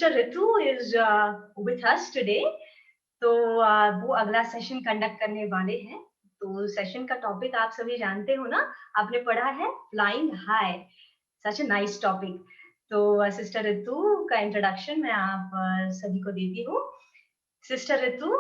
Sister Ritu is with us today. तो वो अगला सेशन कंडक्ट करने वाले हैं। तो सेशन का टॉपिक आप सभी जानते हो ना, आपने पढ़ा है flying high. Such a nice topic. तो सिस्टर रितु का इंट्रोडक्शन मैं आप सभी को देती हूँ। Sister Ritu,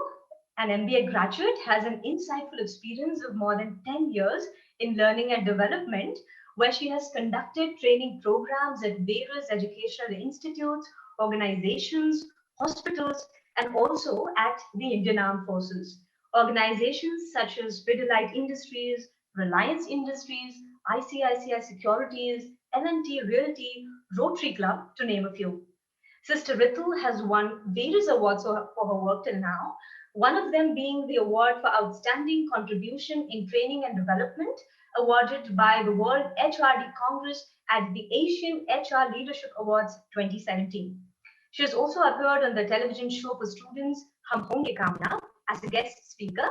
an MBA graduate, has an insightful experience of more than 10 years in learning and development, where she has conducted training programs at various educational institutes, organizations, hospitals, and also at the Indian Armed Forces. Organizations such as Pidilite Industries, Reliance Industries, ICICI Securities, L&T Realty, Rotary Club, to name a few. Sister Ritu has won various awards for her work till now, one of them being the award for outstanding contribution in training and development, awarded by the World HRD Congress at the Asian HR Leadership Awards 2017. She has also appeared on the television show for students Hum Honge Kamna as a guest speaker.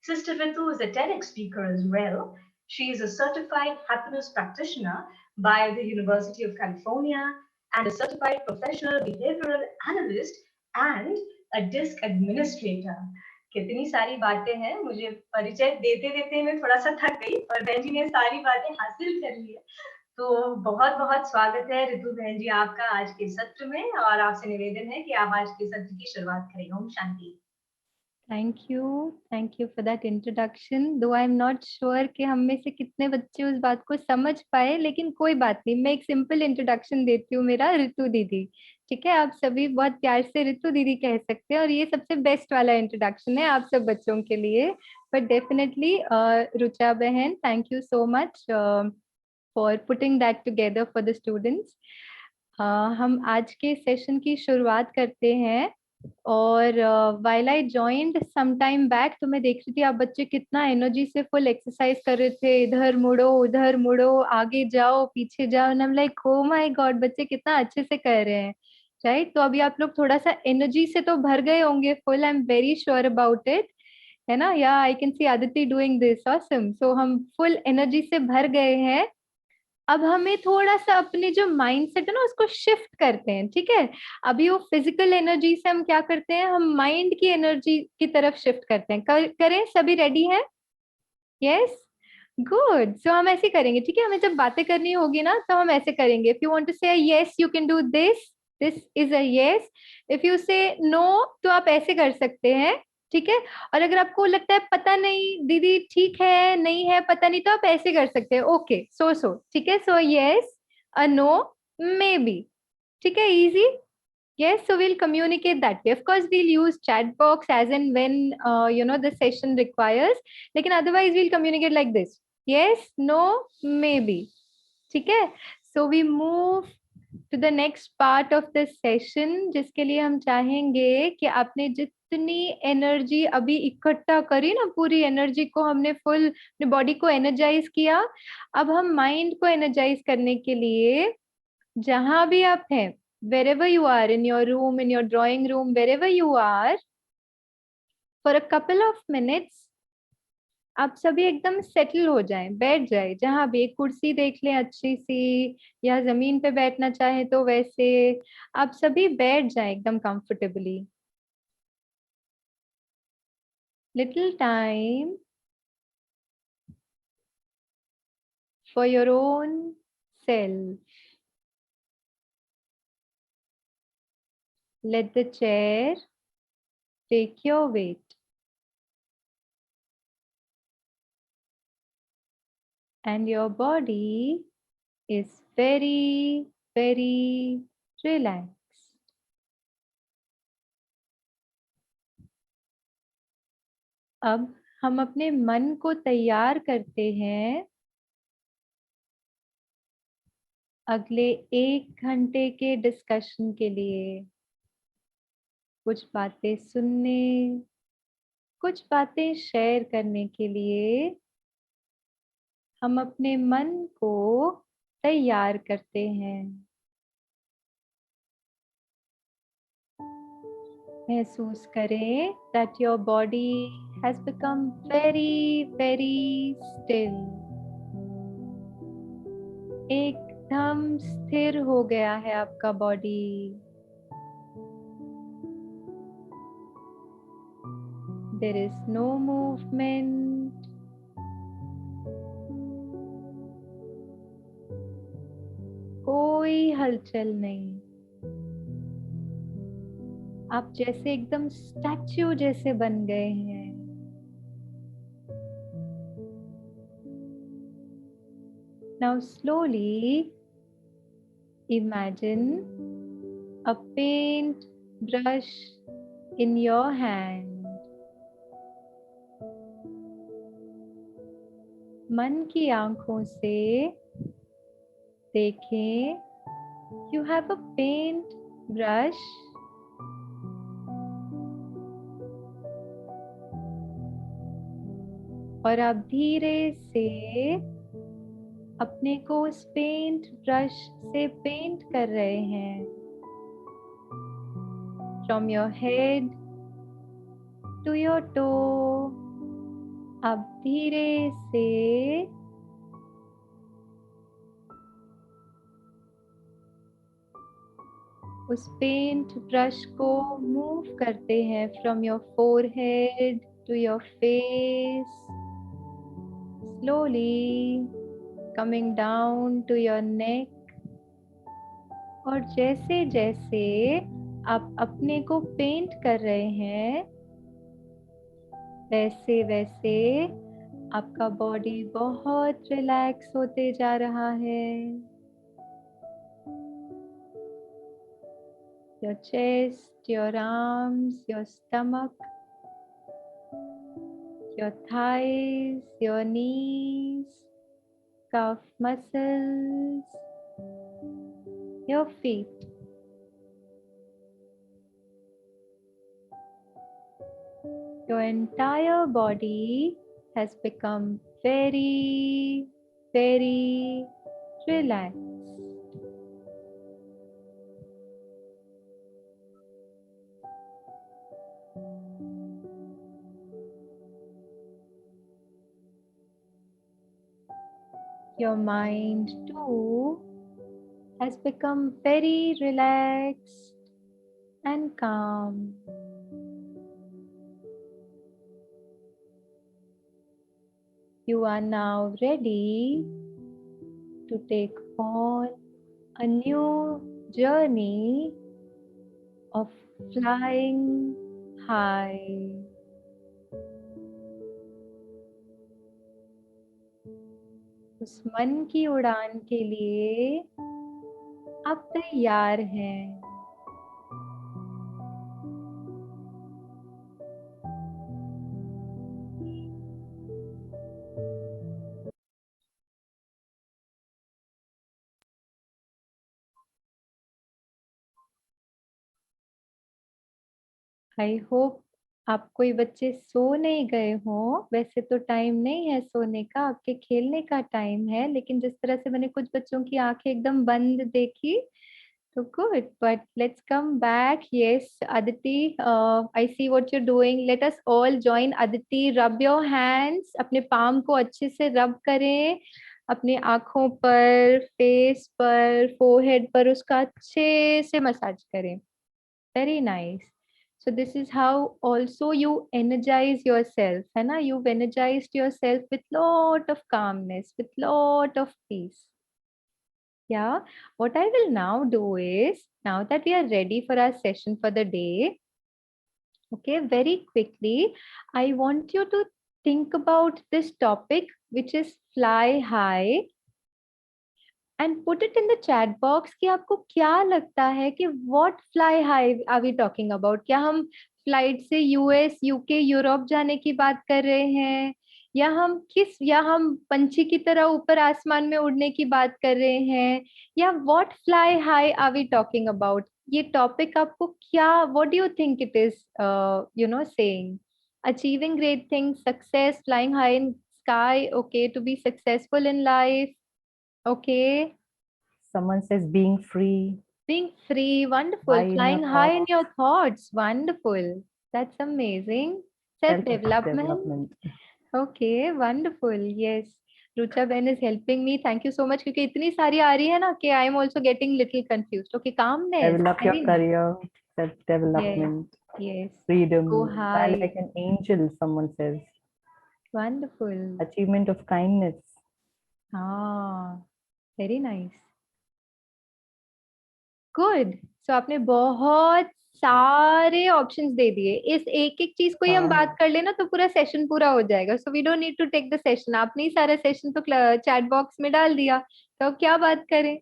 Sister Ritu is a TEDx speaker as well. She is a certified happiness practitioner by the University of California and a certified professional behavioral analyst and a DISC administrator. कितनी सारी बातें हैं, मुझे परिचय देते देते मैं थोड़ा सा थक गई और बहन जी ने सारी बातें हासिल कर ली है। तो बहुत बहुत स्वागत है रितु बहन जी आपका आज के सत्र में, और आपसे निवेदन है कि आप आज के सत्र की शुरुआत करें। Om Shanti. Thank you for that introduction. Though I'm not sure कि हम में से कितने बच्चे उस बात को समझ पाए, लेकिन कोई बात नहीं, मैं एक सिंपल इंट्रोडक्शन देती हूँ। मेरा ऋतु दीदी, ठीक है, आप सभी बहुत प्यार से ऋतु दीदी कह सकते हैं, और ये सबसे बेस्ट वाला इंट्रोडक्शन है आप सब बच्चों के लिए। बट डेफिनेटली रुचा बहन, thank you so much for putting that together for the students. हम आज के सेशन की शुरुआत करते हैं। और while I joined some time back, तो मैं देख रही थी आप बच्चे कितना एनर्जी से फुल एक्सरसाइज कर रहे थे, इधर मुड़ो उधर मुड़ो, आगे जाओ पीछे जाओ, and I am like oh my God, बच्चे कितना अच्छे से कर रहे हैं, राइट। तो अभी आप लोग थोड़ा सा एनर्जी से तो भर गए होंगे full, I am very sure about it, है ना। या I can see Aditi doing this awesome. So हम फुल एनर्जी से भर गए हैं। अब हमें थोड़ा सा अपने जो माइंडसेट है ना उसको शिफ्ट करते हैं, ठीक है। अभी वो फिजिकल एनर्जी से हम क्या करते हैं, हम माइंड की एनर्जी की तरफ शिफ्ट करते हैं। करें, सभी रेडी हैं? Yes, good. सो हम ऐसे करेंगे, ठीक है। हमें जब बातें करनी होगी ना तो हम ऐसे करेंगे। इफ यू वांट टू से yes you can do this, this is a yes. If you से नो तो आप ऐसे कर सकते हैं, ठीक है। और अगर आपको लगता है पता नहीं दीदी ठीक है नहीं है पता नहीं, तो आप ऐसे कर सकते हैं, ओके सो ठीक है। So yes, uh no, maybe, ठीक है, easy. Yes, so we'll communicate that way. Of course, we'll use chat box as and when the session requires. लेकिन otherwise we'll communicate like this. Yes, no, maybe. ठीक है? So we move to the next part of the session, जिसके लिए हम चाहेंगे कि आपने जितनी एनर्जी अभी इकट्ठा करी ना, पूरी एनर्जी को हमने फुल अपने बॉडी को एनर्जाइज किया। अब हम माइंड को एनर्जाइज करने के लिए जहां भी आप हैं, wherever you are, in your room, in your drawing room, wherever you are, for a couple of minutes आप सभी एकदम सेटल हो जाएं, बैठ जाए जहां भी। एक कुर्सी देख लें अच्छी सी, या जमीन पे बैठना चाहे तो वैसे आप सभी बैठ जाएं एकदम comfortably. Little time for your own self. Let the chair take your weight. And your body is very, very relaxed. अब हम अपने मन को तैयार करते हैं अगले 1 घंटे के डिस्कशन के लिए। कुछ बातें सुनने, कुछ बातें शेयर करने के लिए हम अपने मन को तैयार करते हैं। महसूस करें that your body has become very, very still. एकदम स्थिर हो गया है आपका body. There is no movement. कोई हलचल नहीं. आप जैसे एकदम स्टैच्यू जैसे बन गए हैं. Now slowly imagine a paint brush in your hand. मन की आंखों से देखें. You have a paint brush. और आप धीरे से अपने को उस पेंट ब्रश से पेंट कर रहे हैं. From your head to your toe. आप धीरे से उस पेंट ब्रश को मूव करते हैं from your forehead to your face, slowly coming down to your neck. और जैसे जैसे आप अपने को पेंट कर रहे हैं, वैसे वैसे आपका बॉडी बहुत रिलैक्स होते जा रहा है. Your chest, your arms, your stomach, your thighs, your knees, calf muscles, your feet. Your entire body has become very, very relaxed. Your mind too has become very relaxed and calm. You are now ready to take on a new journey of flying high. उस मन की उड़ान के लिए आप तैयार हैं. I hope आप कोई बच्चे सो नहीं गए हों. वैसे तो टाइम नहीं है सोने का, आपके खेलने का टाइम है, लेकिन जिस तरह से मैंने कुछ बच्चों की आंखें एकदम बंद देखी, तो good, but let's come back. Yes, Aditi, I see what you're doing. Let us all join Aditi. Rub your hands. अपने palm को अच्छे से rub करें. अपने आंखों पर, फेस पर, forehead पर उसका अच्छे से मसाज करें. Very nice. So this is how also you energize yourself, है ना? You've energized yourself with lot of calmness, with lot of peace. Yeah, what I will now do is, now that we are ready for our session for the day, okay, very quickly, I want you to think about this topic, which is fly high, and put it in the chat box कि आपको क्या लगता है कि what fly high are we talking about? क्या हम flight से US, UK, Europe जाने की बात कर रहे हैं, या हम पंछी की तरह ऊपर आसमान में उड़ने की बात कर रहे हैं, या what fly high are we talking about? ये टॉपिक आपको क्या, what do you think it is saying? Achieving great things, success, flying high in sky, okay, to be successful in life. Okay. Someone says being free. Being free, wonderful. High in Flying your high in your thoughts, wonderful. That's amazing. Self-development. Self-development. Okay, wonderful. Yes. Rucha Ben is helping me. Thank you so much. क्योंकि इतनी सारी आ रही है ना कि I am also getting little confused. Okay, calmness. Develop your Very nice. career, self-development. Yes. Freedom. Go Fly high. like an angel, someone says. Wonderful. Achievement of kindness. हाँ, very nice. Good. So आपने बहुत सारे options दे दिए. इस एक एक चीज को ही हम हाँ. बात कर लेना तो पूरा सेशन पूरा हो जाएगा. So we don't need to take the session. आपने ही सारा सेशन तो चैट बॉक्स में डाल दिया, तो अब क्या बात करें.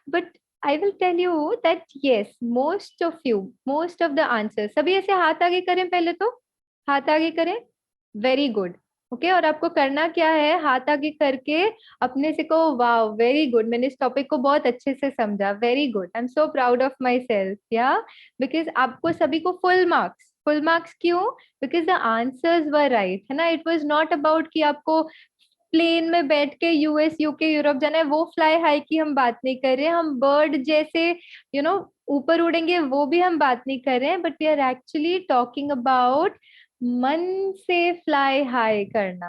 But I will tell you that yes, most of the answers. सभी ऐसे हाथ आगे करें, पहले तो हाथ आगे करें. Very good. ओके, और आपको करना क्या है, हाथ आगे करके अपने से कहो वाह वेरी गुड, मैंने इस टॉपिक को बहुत अच्छे से समझा. Very good, I am so proud of my self. या बिकॉज आपको सभी को फुल मार्क्स क्यों, because the answers were right, है ना. इट वॉज नॉट अबाउट कि आपको प्लेन में बैठ के यूएस यूके यूरोप जाना है, वो फ्लाई हाई की हम बात नहीं कर रहे हैं. हम बर्ड जैसे ऊपर उड़ेंगे वो भी हम बात नहीं कर रहे हैं. But we are actually talking about मन से फ्लाई हाई करना.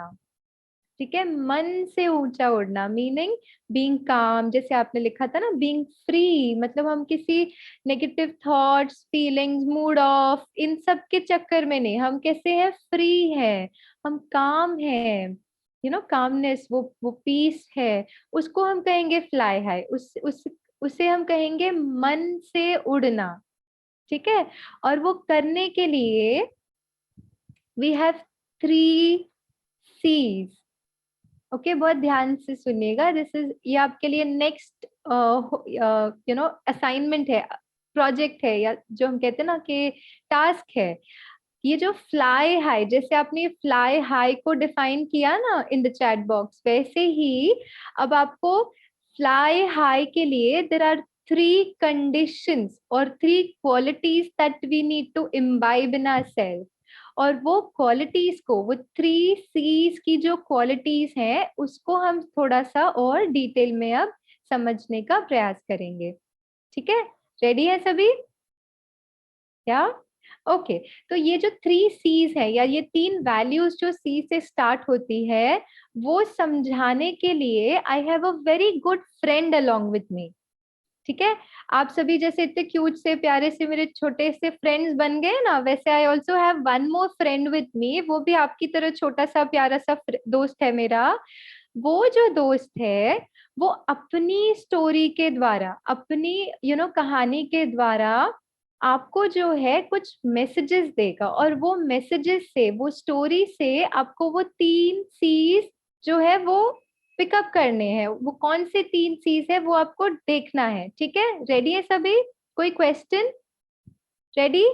ठीक है, मन से ऊंचा उड़ना, मीनिंग बीइंग काम. जैसे आपने लिखा था ना, बीइंग फ्री, मतलब हम किसी negative thoughts, feelings, mood off, इन सब के चक्कर में नहीं. हम कैसे हैं, फ्री है, हम काम है. कामनेस, वो पीस है, उसको हम कहेंगे फ्लाई हाई. उसे हम कहेंगे मन से उड़ना. ठीक है, और वो करने के लिए वी हैव 3 C's. ओके, बहुत ध्यान से सुनिएगा. ये आपके लिए नेक्स्ट असाइनमेंट है, प्रोजेक्ट है, या जो हम कहते हैं ना कि टास्क है. ये जो फ्लाई हाई, जैसे आपने फ्लाई हाई को डिफाइन किया ना इन द चैट बॉक्स, वैसे ही अब आपको फ्लाई हाई के लिए देयर आर 3 conditions और 3 qualities that we need to imbibe in ourselves. और वो क्वालिटीज को, वो 3 C's की जो क्वालिटीज हैं, उसको हम थोड़ा सा और डिटेल में अब समझने का प्रयास करेंगे. ठीक है, रेडी है सभी? क्या? ओके, तो ये जो 3 C's है, या ये 3 वैल्यूज जो C से स्टार्ट होती है, वो समझाने के लिए I have a very good friend along with me. ठीक है, आप सभी जैसे इतने क्यूट से प्यारे से मेरे छोटे से फ्रेंड्स बन गए ना, वैसे I also have one more friend with me. वो भी आपकी तरह छोटा सा प्यारा सा दोस्त है मेरा. वो जो दोस्त है, वो अपनी स्टोरी के द्वारा, अपनी कहानी के द्वारा आपको जो है कुछ मैसेजेस देगा. और वो मैसेजेस से, वो स्टोरी से आपको वो 3 C's जो है वो पिकअप करने हैं. वो कौन से 3 C's है वो आपको देखना है. ठीक है, रेडी है सभी? कोई क्वेश्चन? रेडी?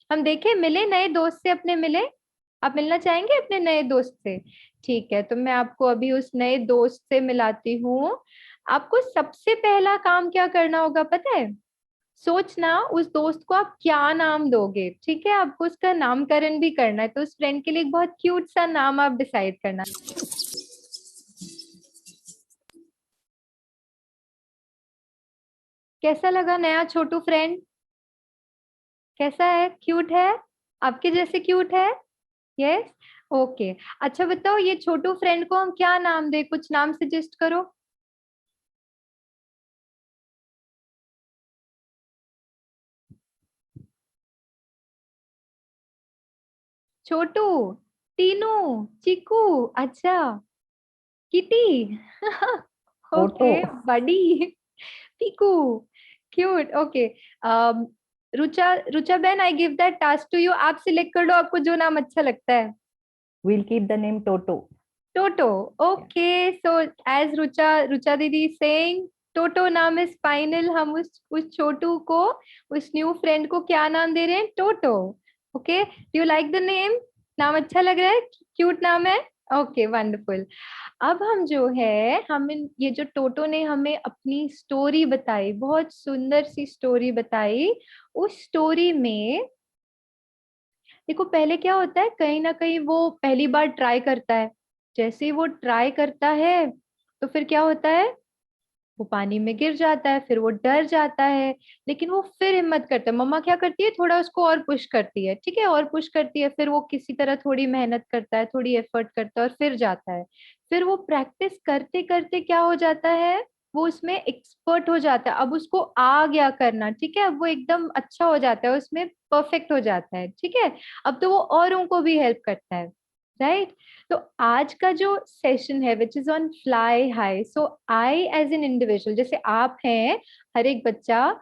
हम देखें, मिले नए दोस्त से, अपने मिले. आप मिलना चाहेंगे अपने नए दोस्त से? ठीक है, तो मैं आपको अभी उस नए दोस्त से मिलाती हूँ. आपको सबसे पहला काम क्या करना होगा पता है? सोचना उस दोस्त को आप क्या नाम दोगे. ठीक है, आपको उसका नामकरण भी करना है, तो उस फ्रेंड के लिए एक बहुत क्यूट सा नाम आप डिसाइड करना. कैसा लगा नया छोटू फ्रेंड? कैसा है, क्यूट है? आपके जैसे क्यूट है? यस. ओके, अच्छा बताओ, ये छोटू फ्रेंड को हम क्या नाम दे, कुछ नाम सजेस्ट करो. छोटू, टीनू, चीकू, अच्छा, Kitty. Toto. Okay, buddy, Piku, cute. Okay, Rucha, Rucha बहन, I give that task to you. आप सिलेक्ट कर लो आपको जो नाम अच्छा लगता है. We'll keep the name Toto. Toto. Okay, so as Rucha didi saying, टोटो नाम इज फाइनल. हम उस छोटू को, उस न्यू फ्रेंड को क्या नाम दे रहे हैं? Toto. Okay, do you like the name? नाम अच्छा लग रहा है, क्यूट नाम है. Okay, wonderful. अब हम जो है, ये जो टोटो ने हमें अपनी स्टोरी बताई, बहुत सुंदर सी स्टोरी बताई. उस स्टोरी में देखो, पहले क्या होता है, कहीं ना कहीं वो पहली बार ट्राई करता है. जैसे ही वो ट्राई करता है, तो फिर क्या होता है, वो पानी में गिर जाता है, फिर वो डर जाता है. लेकिन वो फिर हिम्मत करता है. मम्मा क्या करती है, थोड़ा उसको और पुश करती है. ठीक है, और पुश करती है, फिर वो किसी तरह थोड़ी मेहनत करता है, थोड़ी एफर्ट करता है, और फिर जाता है. फिर वो प्रैक्टिस करते करते क्या हो जाता है, वो उसमें एक्सपर्ट हो जाता है, अब उसको आ गया करना, ठीक है, अब वो एकदम अच्छा हो जाता है, उसमें परफेक्ट हो जाता है, ठीक है, अब तो वो औरों को भी हेल्प करता है, राइट। तो आज का जो सेशन है which is on fly high, so I as an individual, जैसे आप हैं, हर एक बच्चा,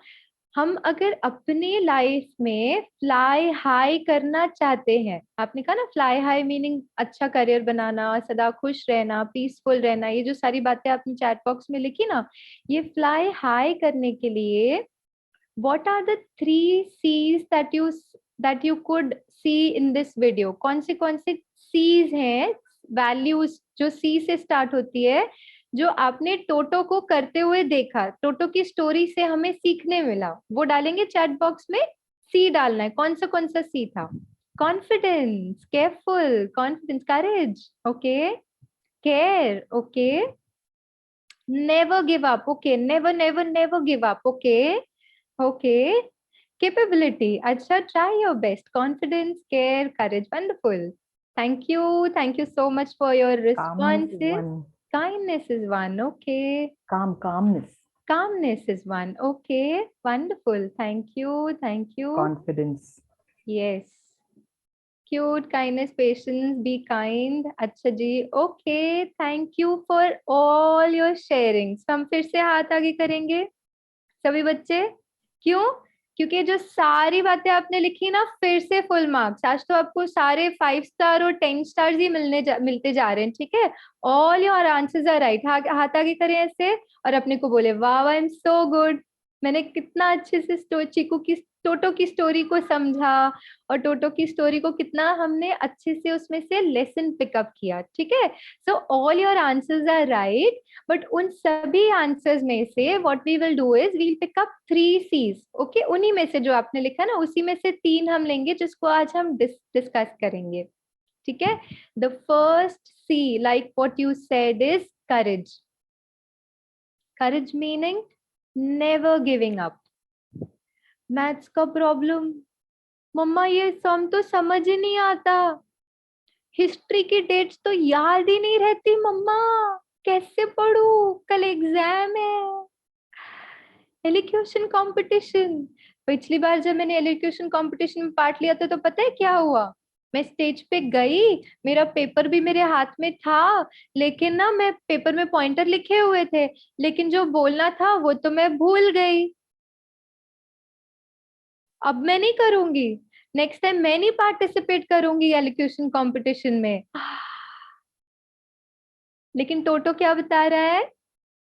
हम अगर अपनी लाइफ में फ्लाई हाई करना चाहते हैं, आपने कहा ना फ्लाई हाई मीनिंग अच्छा करियर बनाना, सदा खुश रहना, पीसफुल रहना, ये जो सारी बातें आपने चैट बॉक्स में लिखी ना, ये फ्लाई हाई करने के लिए what are the 3 C's that you could see in this video? कौन से C's हैं, वैल्यूज जो C से स्टार्ट होती है, जो आपने टोटो को करते हुए देखा, टोटो की स्टोरी से हमें सीखने मिला, वो डालेंगे चैट बॉक्स में। C डालना है, कौन सा C था? Confidence, careful, confidence, courage, okay, care, okay, never give up, okay, never never never give up, okay, okay, capability, acha, try your best, confidence, care, courage, wonderful, thank you so much for your Calmness is responses. one. Kindness is one, okay, Calmness. calmness is one, okay, wonderful, thank you, Confidence. yes, cute, kindness, patience, be kind, अच्छा जी, okay, thank you for all your sharings. हम फिर से हाथ आगे करेंगे सभी बच्चे, क्यों? क्योंकि जो सारी बातें आपने लिखी ना, फिर से फुल मार्क्स, आज तो आपको सारे 5 स्टार और 10 स्टार्स ही मिलते जा रहे हैं, ठीक है, all your answers are right. हाथ आगे करें ऐसे और अपने को बोले वाह, आई एम सो गुड, मैंने कितना अच्छे से चीकू की टोटो की स्टोरी को समझा, और टोटो की स्टोरी को कितना हमने अच्छे से उसमें से लेसन पिकअप किया, ठीक है। So all your answers are right, but उन सभी आंसर्स में से what we will do is we'll pick up 3 C's, okay, उन्हीं में से जो आपने लिखा ना, उसी में से 3 हम लेंगे जिसको आज हम डिस्कस करेंगे, ठीक है। The first C, like what you said, is courage. Courage meaning never giving up. Maths का प्रॉब्लम, मम्मा ये सम तो समझ ही नहीं आता, हिस्ट्री की डेट्स तो याद ही नहीं रहती मम्मा, कैसे पढ़ूं, कल एग्जाम है। एलिक्यूशन कंपटीशन, पिछली बार जब मैंने एलिक्यूशन कंपटीशन में पार्ट लिया था तो पता है क्या हुआ, मैं स्टेज पे गई, मेरा पेपर भी मेरे हाथ में था, लेकिन ना मैं पेपर में पॉइंटर लिखे हुए थे, लेकिन जो बोलना था वो तो मैं भूल गई। अब मैं नहीं करूंगी, नेक्स्ट टाइम मैं नहीं पार्टिसिपेट करूंगी एलिक्यूशन कंपटीशन में। लेकिन टोटो क्या बता रहा है,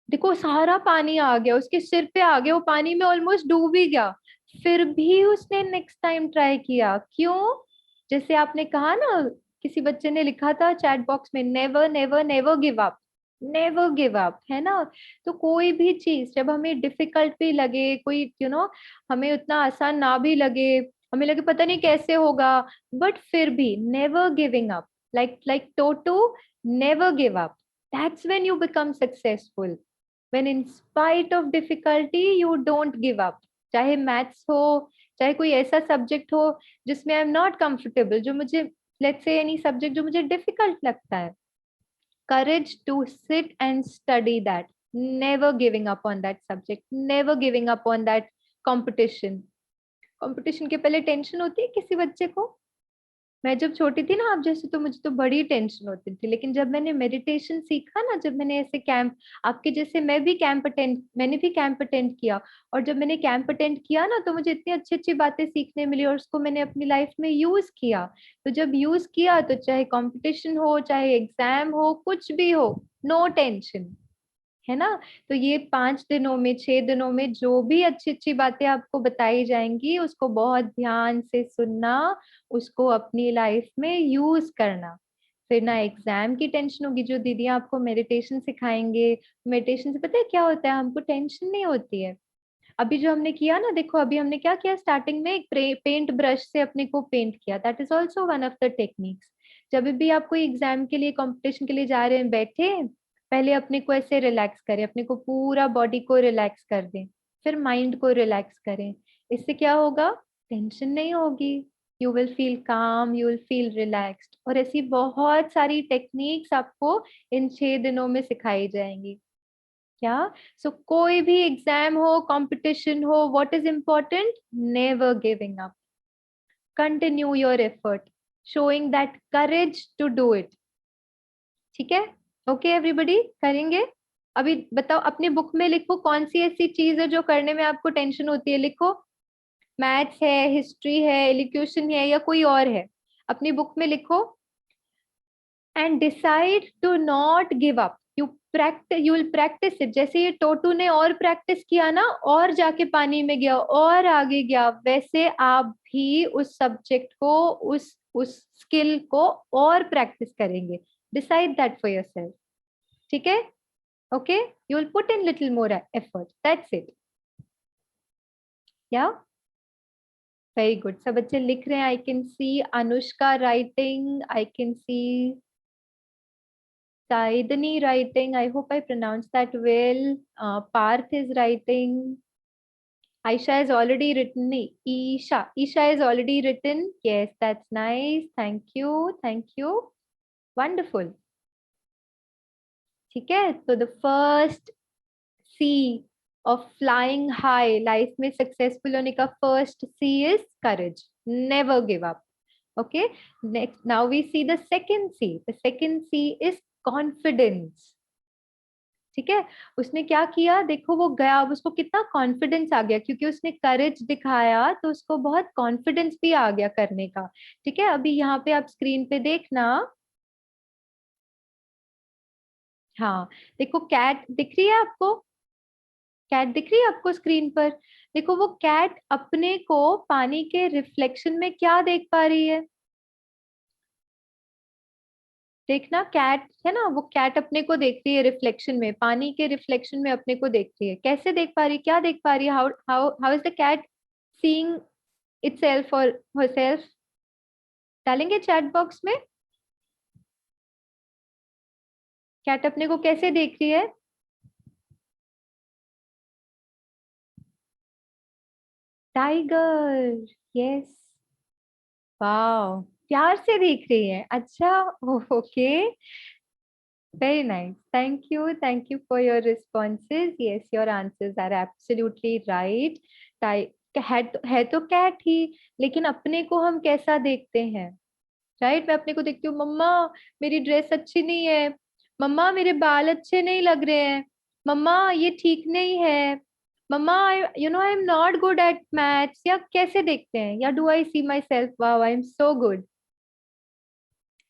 देखो सारा पानी आ गया उसके सिर पे, आ गया वो पानी में, ऑलमोस्ट डूब ही गया, फिर भी उसने नेक्स्ट टाइम ट्राई किया, क्यों? जैसे आपने कहा ना, किसी बच्चे ने लिखा था चैट बॉक्स में, never never never give up, never give up, है ना। तो कोई भी चीज जब हमें डिफिकल्ट भी लगे, कोई हमें उतना आसान ना भी लगे, हमें लगे पता नहीं कैसे होगा, बट फिर भी never giving up, like toto, never give up, that's when you become successful, when in spite of difficulty you don't give up, चाहे मैथ्स हो, चाहे कोई ऐसा सब्जेक्ट हो जिसमें आई एम नॉट कंफर्टेबल, जो मुझे, लेट्स से एनी सब्जेक्ट जो मुझे डिफिकल्ट लगता है, courage to sit and study that, never giving up on that subject, never giving up on that competition। Competition के पहले टेंशन होती है किसी बच्चे को? मैं जब छोटी थी ना आप जैसे, तो मुझे तो बड़ी टेंशन होती थी, लेकिन जब मैंने मेडिटेशन सीखा ना, जब मैंने ऐसे कैंप, आपके जैसे मैंने भी कैंप अटेंड किया, और जब मैंने कैंप अटेंड किया ना, तो मुझे इतनी अच्छी अच्छी बातें सीखने मिली, और उसको मैंने अपनी लाइफ में यूज किया। तो जब यूज किया तो चाहे कॉम्पिटिशन हो, चाहे एग्जाम हो, कुछ भी हो, नो टेंशन, है ना। तो ये 5 दिनों में, 6 दिनों में जो भी अच्छी अच्छी बातें आपको बताई जाएंगी, उसको बहुत ध्यान से सुनना, उसको अपनी लाइफ में यूज करना, फिर ना एग्जाम की टेंशन होगी। जो दीदियां आपको मेडिटेशन सिखाएंगे, मेडिटेशन से पता है क्या होता है, हमको टेंशन नहीं होती है। अभी जो हमने किया ना, देखो अभी हमने क्या किया, स्टार्टिंग में एक पेंट ब्रश से अपने को पेंट किया, that is also one of the techniques. जब भी आप कोई एग्जाम के लिए, कंपटीशन के लिए जा रहे हैं, बैठे, पहले अपने को ऐसे रिलैक्स करें, अपने को पूरा बॉडी को रिलैक्स कर दें, फिर माइंड को रिलैक्स करें, इससे क्या होगा, टेंशन नहीं होगी, यू विल फील काम, यू विल फील रिलैक्स्ड। और ऐसी बहुत सारी टेक्निक्स आपको इन 6 दिनों में सिखाई जाएंगी, क्या? सो कोई भी एग्जाम हो, कंपटीशन हो, what is important? Never giving up, continue your effort, showing that courage to do it. ठीक है? ओके एवरीबॉडी, करेंगे? अभी बताओ, अपनी बुक में लिखो कौन सी ऐसी चीज है जो करने में आपको टेंशन होती है। लिखो, मैथ्स है, हिस्ट्री है, एलिक्यूशन है, या कोई और है। अपनी बुक में लिखो and decide to not give up. You will practice it. जैसे ये टोटू ने और प्रैक्टिस किया ना, और जाके पानी में गया और आगे गया, वैसे आप भी उस सब्जेक्ट को, उस स्किल को और प्रैक्टिस करेंगे। Decide that for yourself. ठीक है? Okay, you will put in little more effort, that's it. या वेरी गुड, सब बच्चे लिख रहे हैं। आई can C Anushka writing, I can C Saidani writing. I hope I pronounced that well. Parth is writing. Aisha has already written. Isha has already written. Yes, that's nice. Thank you. Thank you. Wonderful. ठीक है, तो the first C of flying high, life में successful होने का first C is courage. Never give up. Okay. Next, now we see the second C. The second C is confidence. ठीक है? उसने क्या किया, देखो वो गया, अब उसको कितना कॉन्फिडेंस आ गया, क्योंकि उसने करेज दिखाया तो उसको बहुत कॉन्फिडेंस भी आ गया करने का। ठीक है? अभी यहाँ पे आप स्क्रीन पे देखना। हाँ, देखो कैट दिख रही है आपको? कैट दिख रही है आपको स्क्रीन पर? देखो वो कैट अपने को पानी के रिफ्लेक्शन में क्या देख पा रही है। देखना, कैट है ना, वो कैट अपने को देख रही है रिफ्लेक्शन में, पानी के रिफ्लेक्शन में अपने को देख रही है। कैसे देख पा रही है, क्या देख पा रही है? How how how is the cat seeing itself और हरसेल्फ? डालेंगे चैट बॉक्स में। कैट अपने को कैसे देख रही है? Tiger, yes. वाओ, प्यार से देख रही है। अच्छा, okay, very nice. Thank you for your responses. Yes, your answers are absolutely right. है तो कैट ही, लेकिन अपने को हम कैसा देखते हैं? राइट, मैं अपने को देखती हूँ, मम्मा मेरी ड्रेस अच्छी नहीं है, मम्मा मेरे बाल अच्छे नहीं लग रहे हैं, मम्मा ये ठीक नहीं है, mamma I am not good at maths. या कैसे देखते हैं? या do I see myself, wow I am so good?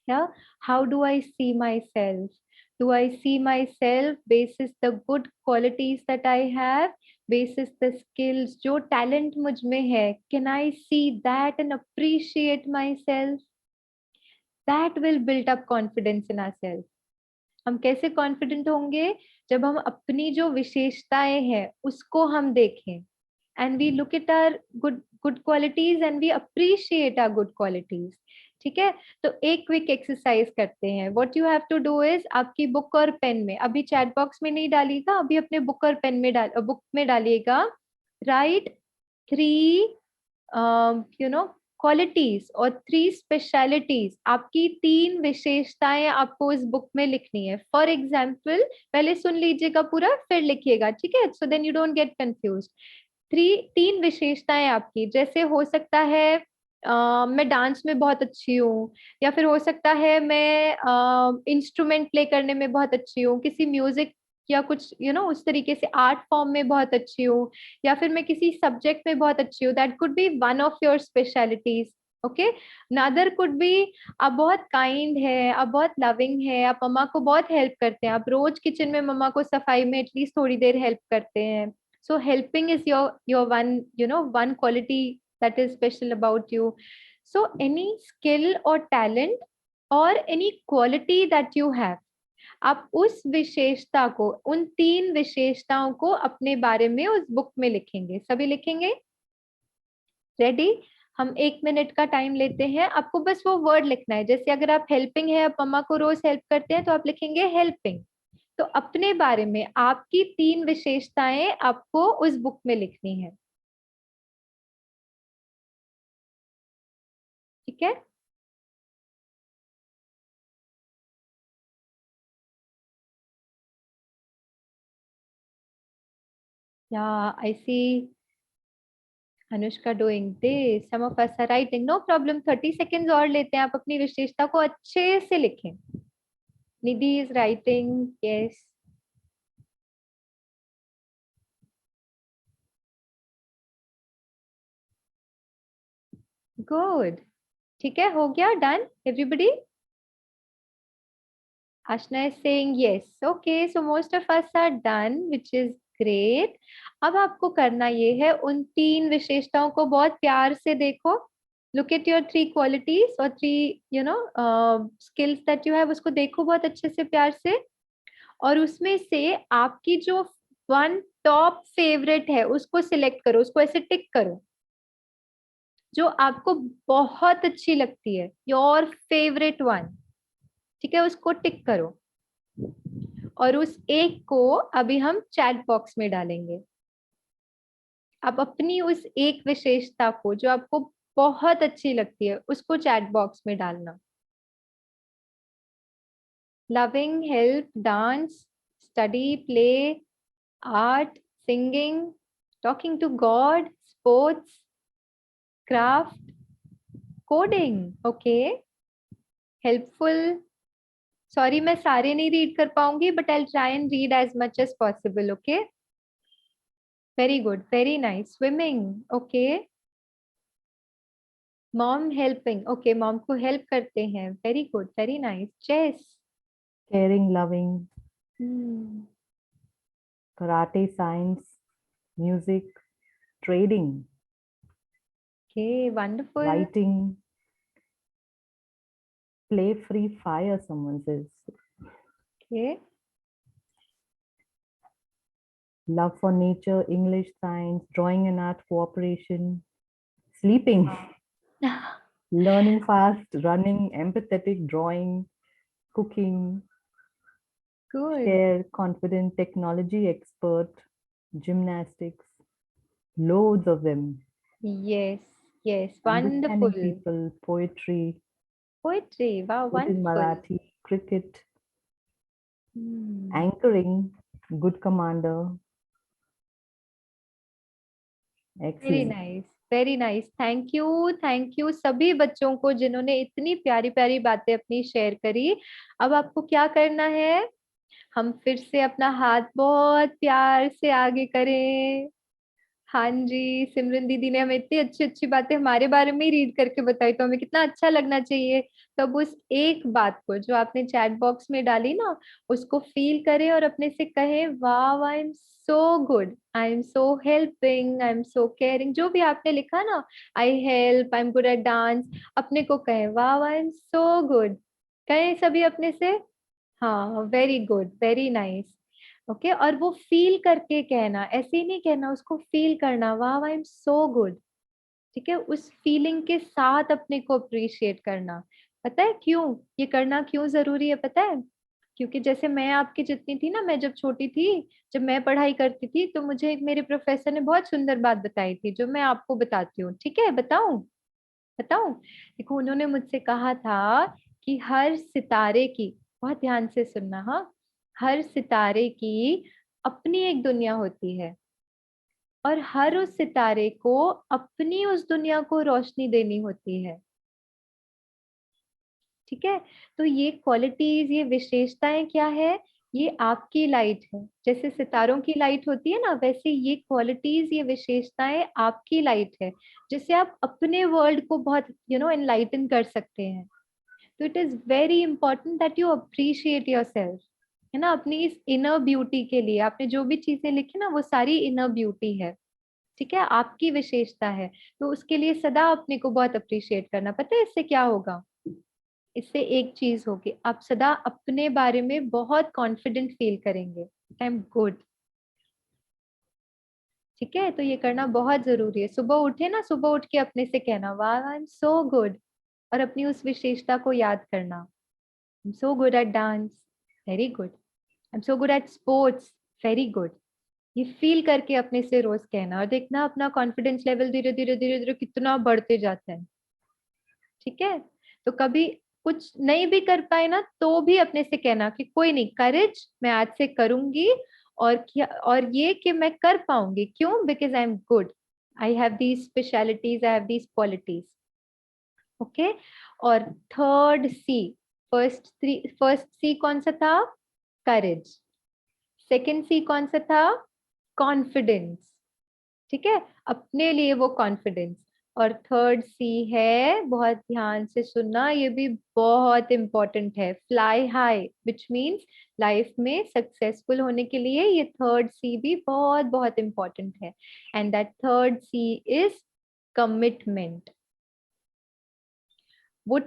Yeah, how do I see myself? Do I see myself basis the good qualities that I have, basis the skills, जो talent मुझ में है? Can I see that and appreciate myself? That will build up confidence in ourselves. हम कैसे confident होंगे? जब हम अपनी जो विशेषताएं हैं उसको हम देखें, and we look at our good qualities and we appreciate our good qualities. ठीक है? तो एक क्विक एक्सरसाइज करते हैं। What you have to do is, आपकी बुक और पेन में, अभी चैट बॉक्स में नहीं डालिएगा, अभी अपने बुक और पेन में बुक में डालिएगा। राइट 3 क्वालिटीज और 3 स्पेशलिटीज, आपकी 3 विशेषताएं आपको इस बुक में लिखनी है। फॉर एग्जाम्पल, पहले सुन लीजिएगा पूरा फिर लिखिएगा। ठीक है? So then you don't get confuse. 3 विशेषताएं आपकी, जैसे हो सकता है मैं डांस में बहुत अच्छी हूँ, या फिर हो सकता है मैं इंस्ट्रूमेंट प्ले करने में बहुत अच्छी हूँ, किसी म्यूजिक या कुछ उस तरीके से आर्ट फॉर्म में बहुत अच्छी हूँ, या फिर मैं किसी सब्जेक्ट में बहुत अच्छी हूँ। That could be one of your specialities. Okay, नदर कुड बी आप बहुत काइंड है, आप बहुत लविंग है, आप मम्मा को बहुत हेल्प करते हैं, आप रोज किचन में मम्मा को सफाई में एटलीस्ट थोड़ी देर हेल्प करते हैं। So helping is your one quality that is special about you. So any skill or talent or any quality that you have, आप उस विशेषता को, उन 3 विशेषताओं को अपने बारे में उस बुक में लिखेंगे। सभी लिखेंगे? रेडी? हम 1 मिनट का टाइम लेते हैं, आपको बस वो वर्ड लिखना है। जैसे अगर आप हेल्पिंग है, आप मम्मा को रोज हेल्प करते हैं, तो आप लिखेंगे हेल्पिंग। तो अपने बारे में आपकी 3 विशेषताएं आपको उस बुक में लिखनी है। ठीक है? Yeah, I see Anushka doing this. Some of us are writing. No problem. 30 seconds और लेते हैं. आप अपनी विशेषता को अच्छे से लिखें. Nidhi is writing. Yes. Good. ठीक है, हो गया. Done. Everybody. Ashna is saying yes. Okay, so most of us are done, which is great. अब आपको करना ये है, उन 3 विशेषताओं को बहुत प्यार से देखो. Look at your 3 qualities or 3, skills that you have. उसको देखो बहुत अच्छे से, प्यार से. और उसमें से आपकी जो 1 टॉप फेवरेट है उसको सिलेक्ट करो, उसको ऐसे टिक करो, जो आपको बहुत अच्छी लगती है. Your favourite 1. ठीक है, उसको टिक करो. और उस एक को अभी हम चैट बॉक्स में डालेंगे. आप अपनी उस एक विशेषता को जो आपको बहुत अच्छी लगती है उसको चैट बॉक्स में डालना. Loving, help, dance, study, play, art, singing, talking to God, sports, craft, coding. Okay, helpful. Sorry मैं सारे नहीं रीड कर पाऊंगी, but I try and read as much as possible. Okay, very good, very nice. Swimming. Okay, mom helping. Okay, mom को help करते हैं. Very good, very nice. Chess. Caring, loving, Hmm. karate, science, music, trading, Okay, wonderful. writing, play, free fire, someone says. Okay. Love for nature, English, science, drawing and art, cooperation, sleeping, learning fast, running, empathetic, drawing, cooking, Good. share, confident, technology expert, gymnastics, loads of them. Yes, yes, Understanding wonderful. people, poetry, Poetry. Wow, good in wonderful. Marathi, cricket, Hmm. anchoring, good commander. Very Excellent. Nice, very nice. Thank you सभी बच्चों को जिन्होंने इतनी प्यारी प्यारी बातें अपनी share करी. अब आपको क्या करना है, हम फिर से अपना हाथ बहुत प्यार से आगे करें. हाँ जी, सिमरन दीदी ने हमें इतनी अच्छी अच्छी बातें हमारे बारे में ही रीड करके बताई, तो हमें कितना अच्छा लगना चाहिए. तो अब उस एक बात को जो आपने चैट बॉक्स में डाली ना, उसको फील करें और अपने से कहें, वाह, आई am so good, I am so helping, I am so caring. जो भी आपने लिखा ना, I help, I am good at dance, अपने को कहें, वाह, आई एम सो गुड. कहें सभी अपने से. हाँ, very good, very nice. Okay, और वो फील करके कहना, ऐसे ही नहीं कहना, उसको फील करना, वाह, आई एम सो गुड. ठीक है, उस फीलिंग के साथ अपने को अप्रिशिएट करना. पता है क्यों ये करना, क्यों जरूरी है पता है? क्योंकि जैसे मैं आपकी जितनी थी ना, मैं जब छोटी थी, जब मैं पढ़ाई करती थी, तो मुझे एक मेरे प्रोफेसर ने बहुत सुंदर बात बताई थी, जो मैं आपको बताती हूँ. ठीक है, बताऊं? बताऊं? देखो, उन्होंने मुझसे कहा था कि हर सितारे की, बहुत ध्यान से सुनना, हाँ, हर सितारे की अपनी एक दुनिया होती है, और हर उस सितारे को अपनी उस दुनिया को रोशनी देनी होती है. ठीक है, तो ये क्वालिटीज, ये विशेषताएं क्या है? ये आपकी लाइट है. जैसे सितारों की लाइट होती है ना, वैसे ये क्वालिटीज, ये विशेषताएं आपकी लाइट है, जिससे आप अपने वर्ल्ड को बहुत एनलाइटन कर सकते हैं. तो it is very important that you appreciate your self, है ना, अपनी इस इनर ब्यूटी के लिए. आपने जो भी चीजें लिखी ना, वो सारी इनर ब्यूटी है. ठीक है, आपकी विशेषता है, तो उसके लिए सदा अपने को बहुत अप्रिशिएट करना. पता है इससे क्या होगा? इससे एक चीज होगी, आप सदा अपने बारे में बहुत कॉन्फिडेंट फील करेंगे. I am good. ठीक है, तो ये करना बहुत जरूरी है. सुबह उठे ना, सुबह उठ के अपने से कहना, वाह, आई एम सो गुड, और अपनी उस विशेषता को याद करना. आई am so good at dance, very good. I am so good at sports, very good. ये फील करके अपने से रोज कहना, और देखना अपना कॉन्फिडेंस लेवल धीरे धीरे धीरे धीरे कितना बढ़ते जाता है. ठीक है, तो कभी कुछ नहीं भी कर पाए ना, तो भी अपने से कहना कि कोई नहीं, करेज, मैं आज से करूंगी, और क्या, और ये कि मैं कर पाऊंगी, क्यों? Because I am good, I have these specialities, I have these qualities. Okay, और थर्ड सी, फर्स्ट सी कौन सा था? करेज। सेकेंड सी कौन सा था? कॉन्फिडेंस। ठीक है, अपने लिए वो कॉन्फिडेंस। और थर्ड सी है, बहुत ध्यान से सुनना, ये भी बहुत इंपॉर्टेंट है, fly high, which means life में सक्सेसफुल होने के लिए ये थर्ड सी भी बहुत बहुत इंपॉर्टेंट है। And that third C is commitment. वो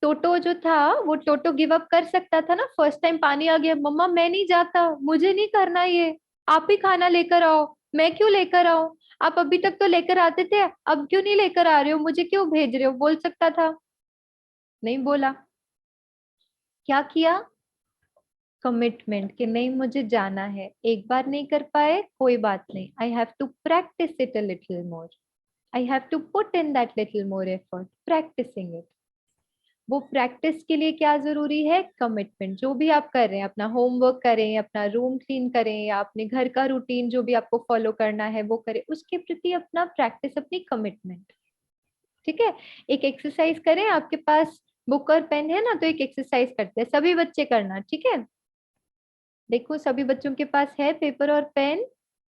टोटो जो था, वो टोटो गिव अप कर सकता था ना, फर्स्ट टाइम पानी आ गया, मम्मा मैं नहीं जाता, मुझे नहीं करना ये, आप ही खाना लेकर आओ, मैं क्यों लेकर आऊं, आप अभी तक तो लेकर आते थे, अब क्यों नहीं लेकर आ रहे हो, मुझे क्यों भेज रहे हो, बोल सकता था? नहीं बोला। क्या किया? कमिटमेंट, कि नहीं मुझे जाना है, एक बार नहीं कर पाए कोई बात नहीं, I have to practice it a little more, I have to put in that little more effort practicing it. वो प्रैक्टिस के लिए क्या जरूरी है? कमिटमेंट। जो भी आप कर रहे हैं, अपना होमवर्क करें, अपना रूम क्लीन करें, या अपने घर का रूटीन जो भी आपको फॉलो करना है वो करें, उसके प्रति अपना प्रैक्टिस, अपनी कमिटमेंट। ठीक है, एक एक्सरसाइज करें, आपके पास बुक और पेन है ना, तो एक एक्सरसाइज करते हैं, सभी बच्चे करना, ठीक है? देखो सभी बच्चों के पास है पेपर और pen?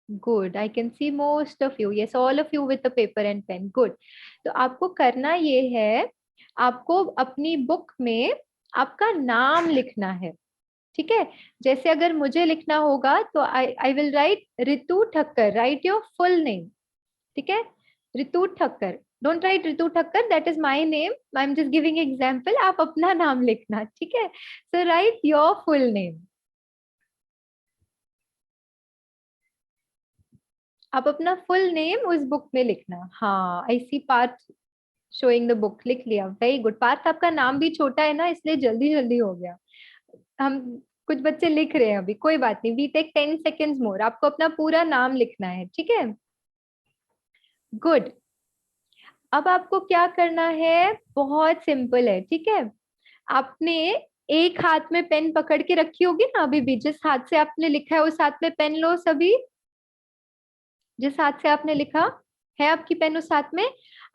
Good, I can see most of you, yes all of you with the paper and pen, good. तो आपको करना ये है, आपको अपनी बुक में आपका नाम लिखना है। ठीक है, जैसे अगर मुझे लिखना होगा तो I will write Ritu Thakkar, right your full name. ठीक है, Ritu Thakkar, don't write Ritu Thakkar, that is my name, I am just giving example, आप अपना नाम लिखना। ठीक है, सो राइट योर फुल नेम, आप अपना फुल नेम उस बुक में लिखना। हाँ, I C Partha showing the book, लिख लिया, वेरी गुड। पार्थ आपका नाम भी छोटा है ना, इसलिए जल्दी जल्दी हो गया। हम कुछ बच्चे लिख रहे हैं अभी, कोई बात नहीं, वी टेक 10 seconds मोर, आपको अपना पूरा नाम लिखना है। ठीक है, गुड। अब आपको क्या करना है? बहुत सिंपल है। ठीक है, आपने एक हाथ में पेन पकड़ के रखी होगी ना, अभी भी जिस हाथ से आपने लिखा है उस हाथ में पेन लो सभी, जिस हाथ से आपने लिखा है आपकी पेन उस हाथ में।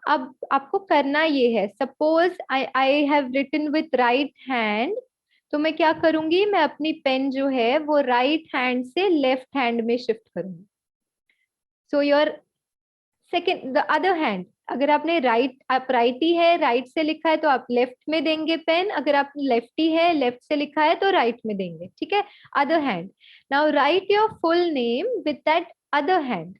अब आपको करना ये है, suppose I have written with right hand, तो मैं क्या करूंगी, मैं अपनी पेन जो है वो राइट हैंड से लेफ्ट हैंड में शिफ्ट करूंगी। So your second, the other hand, अगर आपने राइट, आप राइटी है, राइट से लिखा है तो आप लेफ्ट में देंगे पेन, अगर आप लेफ्टी है, लेफ्ट से लिखा है तो राइट में देंगे। ठीक है, other hand, now right your full name with that other hand.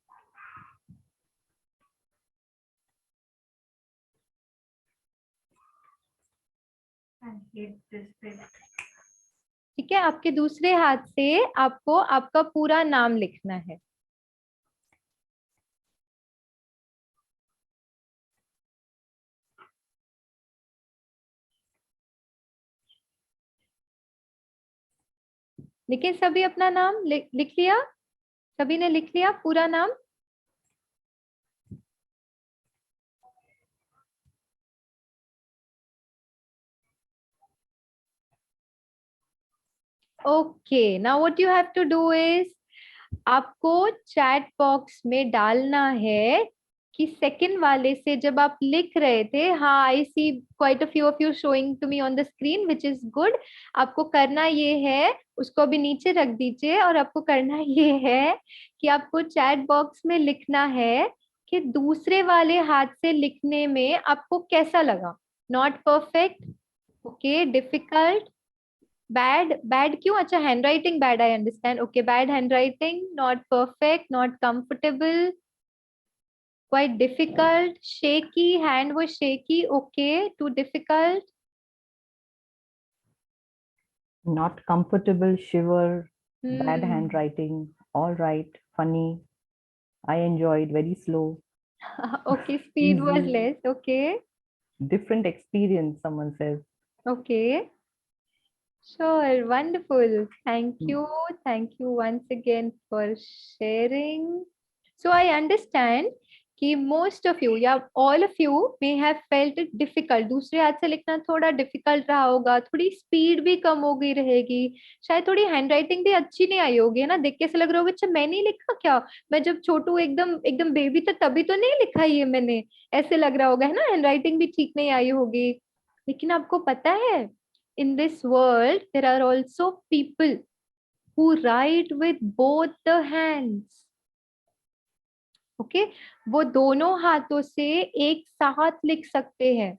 ठीक है, आपके दूसरे हाथ से आपको आपका पूरा नाम लिखना है। लिखे सभी अपना नाम? लिख लिया? सभी ने लिख लिया पूरा नाम? Okay, now what you have to do is, आपको चैट बॉक्स में डालना है कि सेकंड वाले से जब आप लिख रहे थे, हाँ I see quite a few of you showing to me on the screen which is good. आपको करना ये है, उसको अभी नीचे रख दीजिए, और आपको करना ये है कि आपको चैट बॉक्स में लिखना है कि दूसरे वाले हाथ से लिखने में आपको कैसा लगा। Not perfect, okay, difficult, bad, bad क्यों? अच्छा, hand writing bad, I understand, okay, bad hand writing, not perfect, not comfortable, quite difficult, shaky, hand was shaky, okay, too difficult, Not comfortable, shiver, bad hmm. handwriting, all right, funny. I enjoyed, very slow, Okay, speed was easy, less, okay, different experience, someone says. okay, sure, wonderful, Mm. thank you once again for sharing. So I understand कि most of you या all of you may have felt it difficult, दूसरे हाथ से लिखना थोड़ा difficult रहा होगा, थोड़ी स्पीड भी कम हो गई रहेगी, शायद थोड़ी हैंड राइटिंग भी अच्छी नहीं आई होगी, है ना, देख के ऐसा लग रहा होगा अच्छा मैं नहीं लिखा क्या, मैं जब छोटू एकदम एकदम बेबी था तभी तो नहीं लिखा ये मैंने, ऐसे लग रहा होगा, है ना, हैंड राइटिंग भी ठीक नहीं आई होगी। लेकिन आपको पता है in this world there are also people who write with both the hands. Okay, वो दोनों हाथों से एक साथ लिख सकते हैं।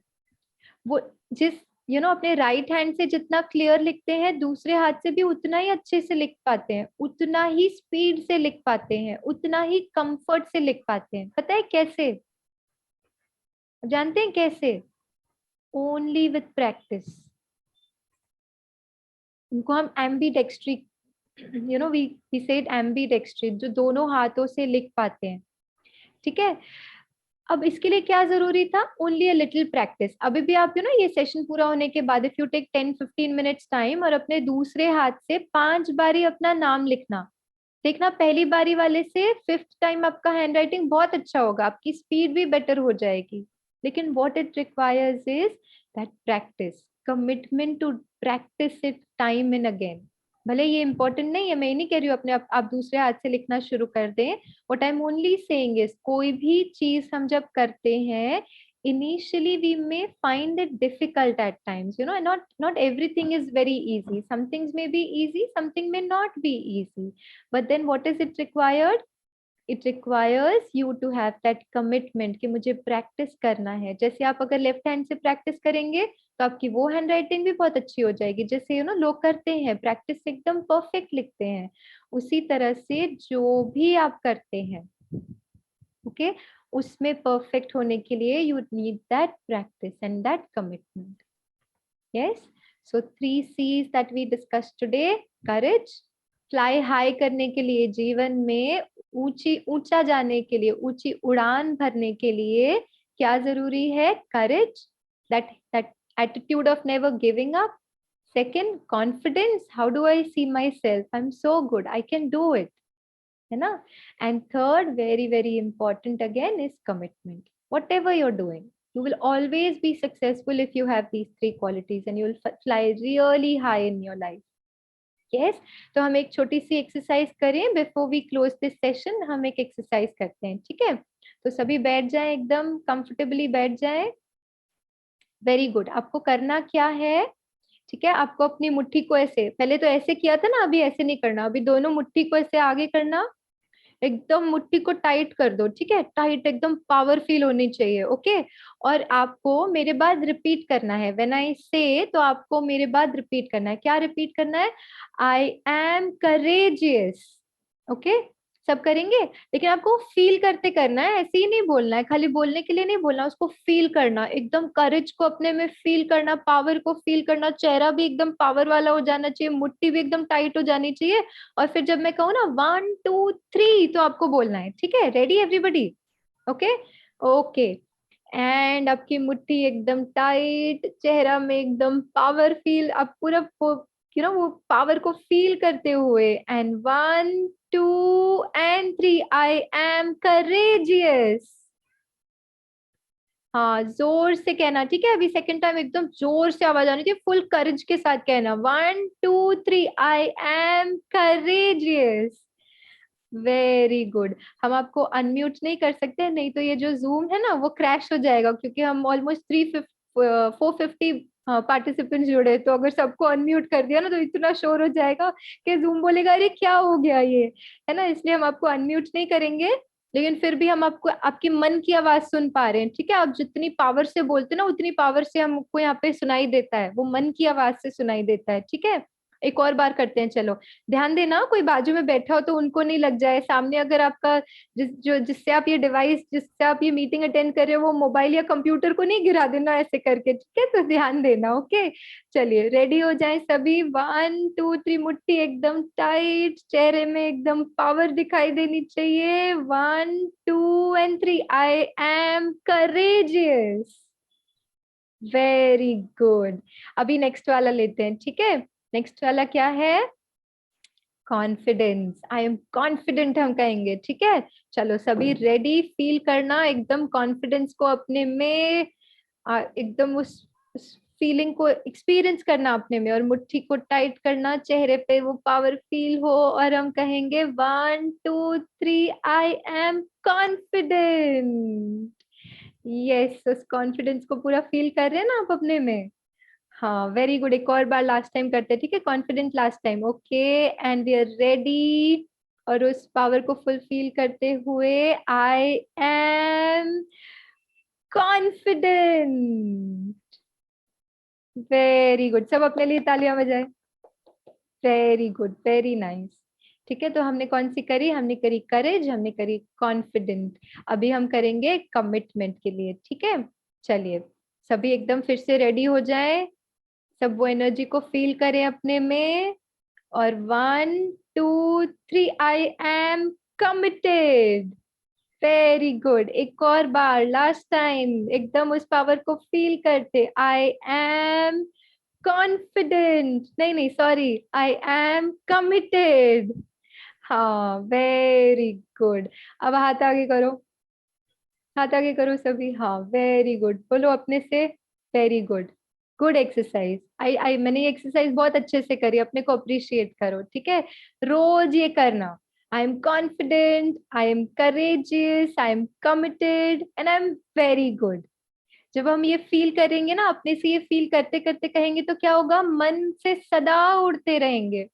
वो जिस अपने राइट हैंड से जितना क्लियर लिखते हैं दूसरे हाथ से भी उतना ही अच्छे से लिख पाते हैं, उतना ही स्पीड से लिख पाते हैं, उतना ही कंफर्ट से लिख पाते हैं। पता है कैसे? जानते हैं कैसे? Only with practice. उनको हम एम्बीडेक्स्ट्री, वी सेड एम्बीडेक्स्ट्री, जो दोनों हाथों से लिख पाते हैं। ठीक है, अब इसके लिए क्या जरूरी था? Only a little practice. अभी भी आप ये सेशन पूरा होने के बाद if you take 10-15 minutes time और अपने दूसरे हाथ से 5 बारी अपना नाम लिखना, देखना पहली बारी वाले से 5th टाइम आपका हैंड राइटिंग बहुत अच्छा होगा, आपकी स्पीड भी बेटर हो जाएगी। लेकिन what it requires is that practice, commitment to practice it time and again. भले ये इंपॉर्टेंट नहीं है, मैं नहीं कह रही हूँ अपने आप दूसरे हाथ से लिखना शुरू कर दें, what I am only saying is कोई भी चीज हम जब करते हैं initially we may find it difficult at times, and not everything is very easy, some things may be easy, something may not be easy, but then what is it required? It requires you to have that commitment कि मुझे practice करना है। जैसे आप अगर left hand से practice करेंगे तो आपकी वो हैंड राइटिंग भी बहुत अच्छी हो जाएगी, जैसे लोग करते हैं प्रैक्टिस से एकदम परफेक्ट लिखते हैं, उसी तरह से जो भी आप करते हैं ओके उसमें परफेक्ट होने के लिए you need that practice and that commitment. Yes, so 3 C's that we discuss today. Courage, fly high करने के लिए, जीवन में ऊंचा जाने के लिए, ऊंची उड़ान भरने के लिए क्या जरूरी है? Courage, that attitude of never giving up. Second, confidence, how do I see myself, I am so good, I can do it, है ना। And third, very very important again, is commitment. Whatever you're doing, you will always be successful if you have these 3 qualities and you will fly really high in your life. Yes, तो हम एक छोटी सी exercise करें before we close this session. हम एक exercise करते हैं, ठीक है? तो सभी बैठ जाएं, एकदम कंफर्टेबली बैठ जाएं। Very good. आपको करना क्या है? ठीक है, आपको अपनी मुट्ठी को ऐसे, पहले तो ऐसे किया था ना, अभी ऐसे नहीं करना, अभी दोनों मुट्ठी को ऐसे आगे करना, एकदम मुट्ठी को टाइट कर दो, ठीक है, टाइट, एकदम पावर फील होनी चाहिए। ओके, और आपको मेरे बाद रिपीट करना है, व्हेन आई से, तो आपको मेरे बाद रिपीट करना है। क्या रिपीट करना है? I am courageous. ओके, सब करेंगे, लेकिन आपको फील करते करना है, ऐसे ही नहीं बोलना है, खाली बोलने के लिए नहीं बोलना, उसको फील करना, एकदम करेज को अपने में फील करना, पावर को फील करना, चेहरा भी एकदम पावर वाला हो जाना चाहिए, मुट्ठी भी एकदम टाइट हो जानी चाहिए। और फिर जब मैं कहूँ ना 1 2 3 तो आपको बोलना है, ठीक है? Ready everybody? Okay okay, and आपकी मुट्ठी एकदम टाइट, चेहरा में एकदम पावर फील, आप पूरा वो पावर को फील करते हुए, and 1 2 and 3, I am courageous. हाँ, जोर से कहना, ठीक है? अभी सेकंड टाइम एकदम जोर से आवाज आनी चाहिए, फुल करेज के साथ कहना, 1 2 3, I am courageous. Very good. हम आपको अनम्यूट नहीं कर सकते, नहीं तो ये जो जूम है ना वो क्रैश हो जाएगा, क्योंकि हम ऑलमोस्ट 450 पार्टिसिपेंट्स जुड़े, तो अगर सबको अनम्यूट कर दिया ना तो इतना शोर हो जाएगा कि जूम बोलेगा अरे क्या हो गया ये, है ना। इसलिए हम आपको अनम्यूट नहीं करेंगे, लेकिन फिर भी हम आपको आपकी मन की आवाज सुन पा रहे हैं, ठीक है? आप जितनी पावर से बोलते ना उतनी पावर से हमको यहाँ पे सुनाई देता है, वो मन की आवाज से सुनाई देता है, ठीक है? एक और बार करते हैं, चलो ध्यान देना, कोई बाजू में बैठा हो तो उनको नहीं लग जाए। सामने अगर आपका जिससे आप ये डिवाइस, जिससे आप ये मीटिंग अटेंड कर रहे हो, वो मोबाइल या कंप्यूटर को नहीं गिरा देना ऐसे करके, ठीक है? तो ध्यान देना। ओके, चलिए रेडी हो जाए सभी। 1 2 3, मुट्ठी एकदम टाइट, चेहरे में एकदम पावर दिखाई देनी चाहिए। 1 2 and 3, I am courageous. Very good. अभी नेक्स्ट वाला लेते हैं, ठीक है? नेक्स्ट वाला क्या है? कॉन्फिडेंस, आई एम कॉन्फिडेंट हम कहेंगे, ठीक है। चलो सभी रेडी, फील करना एकदम कॉन्फिडेंस को अपने में, एकदम उस फीलिंग को एक्सपीरियंस करना अपने में, और मुट्ठी को टाइट करना, चेहरे पे वो पावर फील हो, और हम कहेंगे 1 2 3, आई एम कॉन्फिडेंट। यस, उस कॉन्फिडेंस को पूरा फील कर रहे हैं ना आप अपने में। हाँ, वेरी गुड। एक और बार लास्ट टाइम करते हैं, ठीक है, confident last time. Okay, and we are ready. और उस पावर को फुल फील करते हुए, I am confident. Very good, सब अपने लिए तालियां बजाएं। Very good, very nice. ठीक है, तो हमने कौन सी करी? हमने करी करेज, हमने करी कॉन्फिडेंट। अभी हम करेंगे कमिटमेंट के लिए, ठीक है। चलिए सभी एकदम फिर से रेडी हो जाएं, सब वो एनर्जी को फील करें अपने में। और 1 2 3, I am committed. Very good, एक और बार, लास्ट टाइम, एकदम उस पावर को फील करते, आई एम कॉन्फिडेंट, नहीं नहीं सॉरी, आई एम कमिटेड। हाँ, वेरी गुड। अब हाथ आगे करो, हाथ आगे करो सभी। हाँ, वेरी गुड, बोलो अपने से। Very good, good exercise. I मैंने ये एक्सरसाइज बहुत अच्छे से करी, अपने को अप्रिशिएट करो, ठीक है। रोज ये करना, आई am confident, I am courageous, I am committed, and I am very good. जब हम ये फील करेंगे ना अपने से, ये फील करते करते कहेंगे, तो क्या होगा, मन से सदा उड़ते रहेंगे।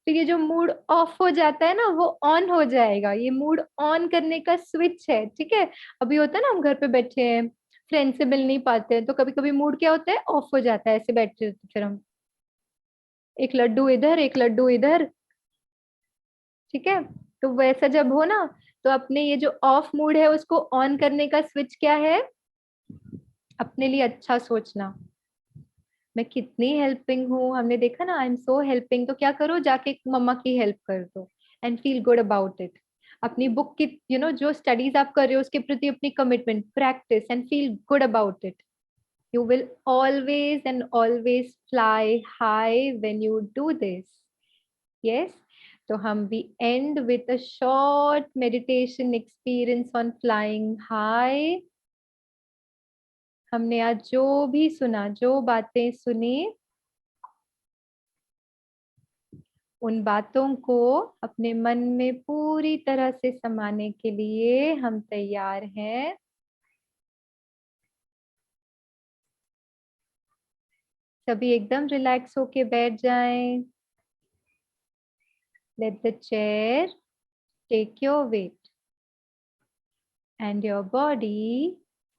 फिर ये जो मूड ऑफ हो जाता है ना, वो ऑन हो जाएगा। ये मूड ऑन करने का स्विच है, ठीक है। अभी होता है ना, हम घर पे बैठे हैं, फ्रेंड से मिल नहीं पाते हैं, तो कभी कभी मूड क्या होता है, ऑफ हो जाता है, ऐसे बैठे होते फिर हम, एक लड्डू इधर एक लड्डू इधर, ठीक है। तो वैसा जब हो ना, तो अपने ये जो ऑफ मूड है उसको ऑन करने का स्विच क्या है, अपने लिए अच्छा सोचना। मैं कितनी हेल्पिंग हूँ, हमने देखा ना, आई एम सो हेल्पिंग, तो क्या करो, जाके मम्मा की हेल्प कर दो, and feel good about it. अपनी बुक की जो स्टडीज आप कर रहे हो उसके प्रति अपनी commitment, practice, and feel good about it. You will always and always fly high when you do this. Yes, तो हम भी and with a short meditation experience on flying high. हमने आज जो भी सुना, जो बातें सुनी, उन बातों को अपने मन में पूरी तरह से समाने के लिए हम तैयार हैं। सभी एकदम रिलैक्स होके बैठ जाएं। Let the chair take your weight and your body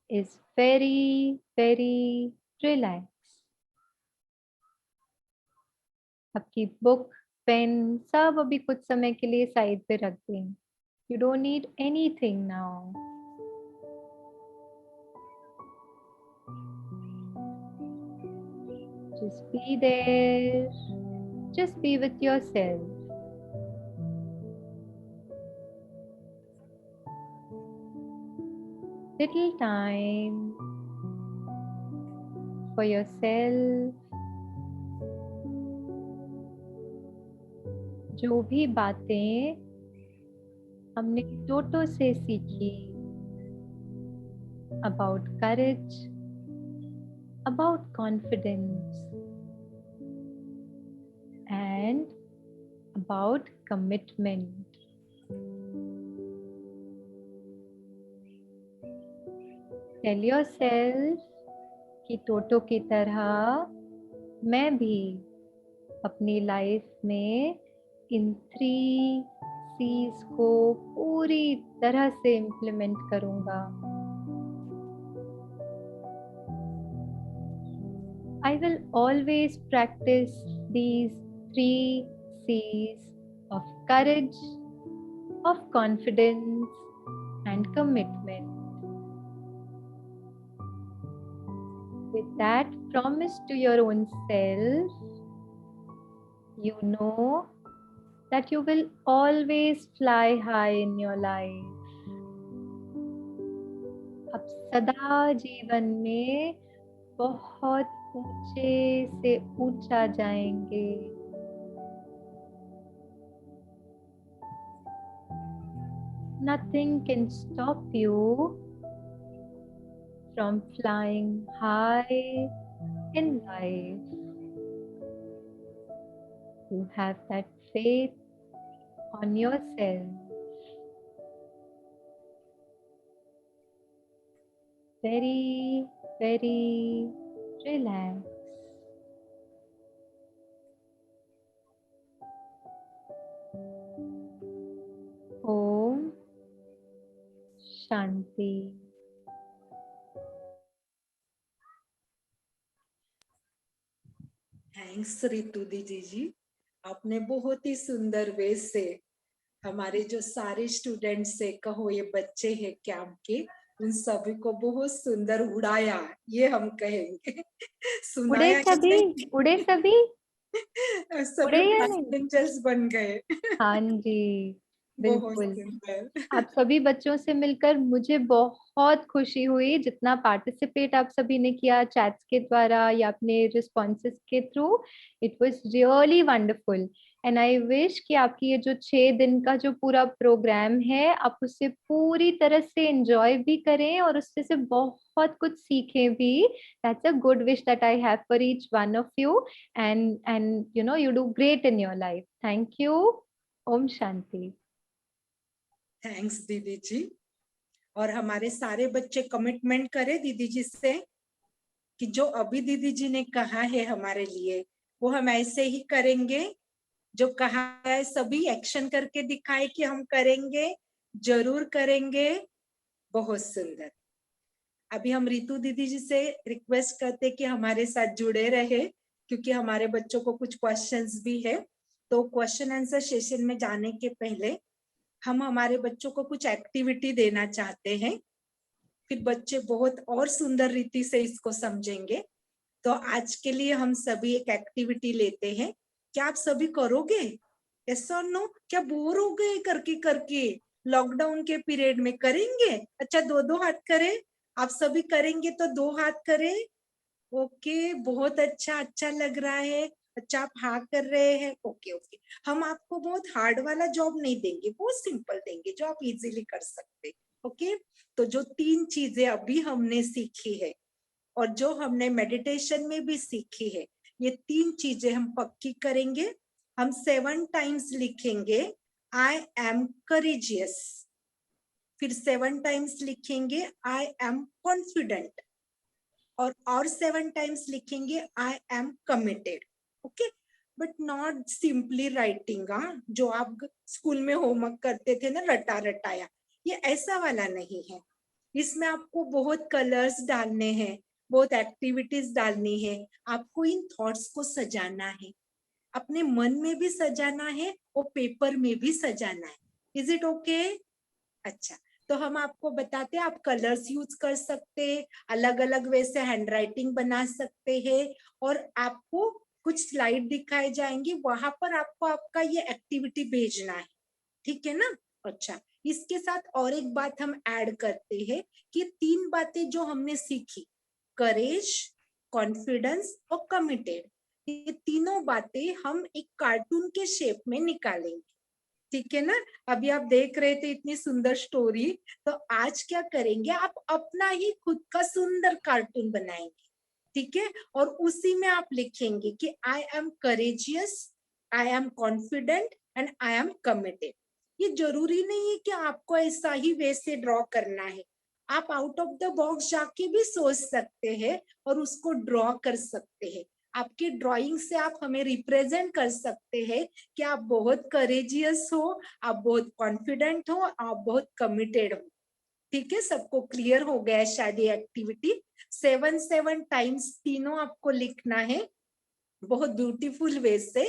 is very very relax. आपकी बुक, पेन, सब अभी कुछ समय के लिए साइड पे रख दें। You don't need anything now. Just be there. Just be with yourself. Little time for yourself. जो भी बातें हमने टोटो से सीखी about courage, about confidence, and about commitment. Tell yourself कि टोटो की तरह मैं भी अपनी लाइफ में इन 3 C's को पूरी तरह से इम्प्लीमेंट करूंगा। I will always practice these 3 C's of courage, of confidence, and commitment. With that promise to your own self, you know that you will always fly high in your life. आप सदा जीवन में बहुत ऊंचे से ऊंचा जाएंगे। nothing can stop you from flying high in life. You have that faith on yourself. Very, very relaxed. Om Shanti. Thanks Ritu दीदी जी, आपने बहुत ही सुंदर वे से हमारे जो सारे स्टूडेंट्स है, कहो ये बच्चे हैं कैंप के, उन सभी को बहुत सुंदर उड़ाया, ये हम कहेंगे। उड़े सुनाया सभी, उड़े सभी, सभी उड़े या नहीं? पैसेंजर्स बन गए। हाँ जी, बहुत बिल्कुल। सुंदर। आप सभी बच्चों से मिलकर मुझे बहुत खुशी हुई। जितना पार्टिसिपेट आप सभी ने किया चैट्स के द्वारा या अपने रिस्पॉन्सेस के through, it was really wonderful. And I wish कि आपकी ये जो 6 दिन का जो पूरा प्रोग्राम है, आप उससे पूरी तरह से एंजॉय भी करें और उससे से बहुत कुछ सीखें भी। That's a good wish that I have for each one of you. And you know you do great in your life. Thank you. Om Shanti. Thanks didi ji. और हमारे सारे बच्चे कमिटमेंट करें दीदी जी से कि जो अभी दीदी जी ने कहा है हमारे लिए, वो हम ऐसे ही करेंगे। जो कहा है सभी एक्शन करके दिखाए कि हम करेंगे, जरूर करेंगे। बहुत सुंदर। अभी हम रितु दीदी जी से रिक्वेस्ट करते कि हमारे साथ जुड़े रहे, क्योंकि हमारे बच्चों को कुछ क्वेश्चंस भी है। तो क्वेश्चन आंसर सेशन में जाने के पहले हम हमारे बच्चों को कुछ एक्टिविटी देना चाहते हैं, फिर बच्चे बहुत और सुंदर रीति से इसको समझेंगे। तो आज के लिए हम सभी एक एक्टिविटी लेते हैं। क्या आप सभी करोगे? यस और नो? क्या बोर हो गए करके करके? लॉकडाउन के पीरियड में करेंगे? अच्छा, दो दो हाथ करें। आप सभी करेंगे तो 2 हाथ करें। ओके, बहुत अच्छा, अच्छा लग रहा है। अच्छा, आप हाँ कर रहे हैं। Okay okay. हम आपको बहुत हार्ड वाला जॉब नहीं देंगे, बहुत सिंपल देंगे जो आप इजीली कर सकते। ओके, तो जो 3 चीजें अभी हमने सीखी है और जो हमने मेडिटेशन में भी सीखी है, ये 3 चीजें हम पक्की करेंगे। हम 7 टाइम्स लिखेंगे आई एम करेजियस, फिर 7 टाइम्स लिखेंगे आई एम कॉन्फिडेंट, और 7 टाइम्स लिखेंगे I am committed. Okay, but not simply writing, जो आप स्कूल में होमवर्क करते थे ना, रटा रटाया, ये ऐसा वाला नहीं है। इसमें आपको बहुत कलर्स डालने हैं, बहुत एक्टिविटीज डालनी है। आपको इन थॉट्स को सजाना है, अपने मन में भी सजाना है और पेपर में भी सजाना है। Is it okay? अच्छा, तो हम आपको बताते हैं, आप कलर्स यूज कर सकते हैं, अलग अलग वे से हैंडराइटिंग बना सकते हैं, और आपको कुछ स्लाइड दिखाए जाएंगे, वहां पर आपको आपका ये एक्टिविटी भेजना है। ठीक है ना? अच्छा, इसके साथ और एक बात हम ऐड करते हैं कि 3 बातें जो हमने सीखी, करेज, कॉन्फिडेंस और कमिटेड, ये तीनों बातें हम एक कार्टून के शेप में निकालेंगे। ठीक है ना? अभी आप देख रहे थे इतनी सुंदर स्टोरी, तो आज क्या करेंगे, आप अपना ही खुद का सुंदर कार्टून बनाएंगे। ठीक है? और उसी में आप लिखेंगे कि I am courageous, I am confident and I am committed. ये जरूरी नहीं है कि आपको ऐसा ही वैसे ड्रॉ करना है, आप आउट ऑफ द बॉक्स जाके भी सोच सकते हैं और उसको ड्रॉ कर सकते हैं। आपके ड्राइंग से आप हमें रिप्रेजेंट कर सकते हैं कि आप बहुत करेजियस हो, आप बहुत कॉन्फिडेंट हो, आप बहुत कमिटेड हो। ठीक है, सबको क्लियर हो गया शायद ये एक्टिविटी। 7 टाइम्स तीनों आपको लिखना है बहुत ब्यूटीफुल वे से,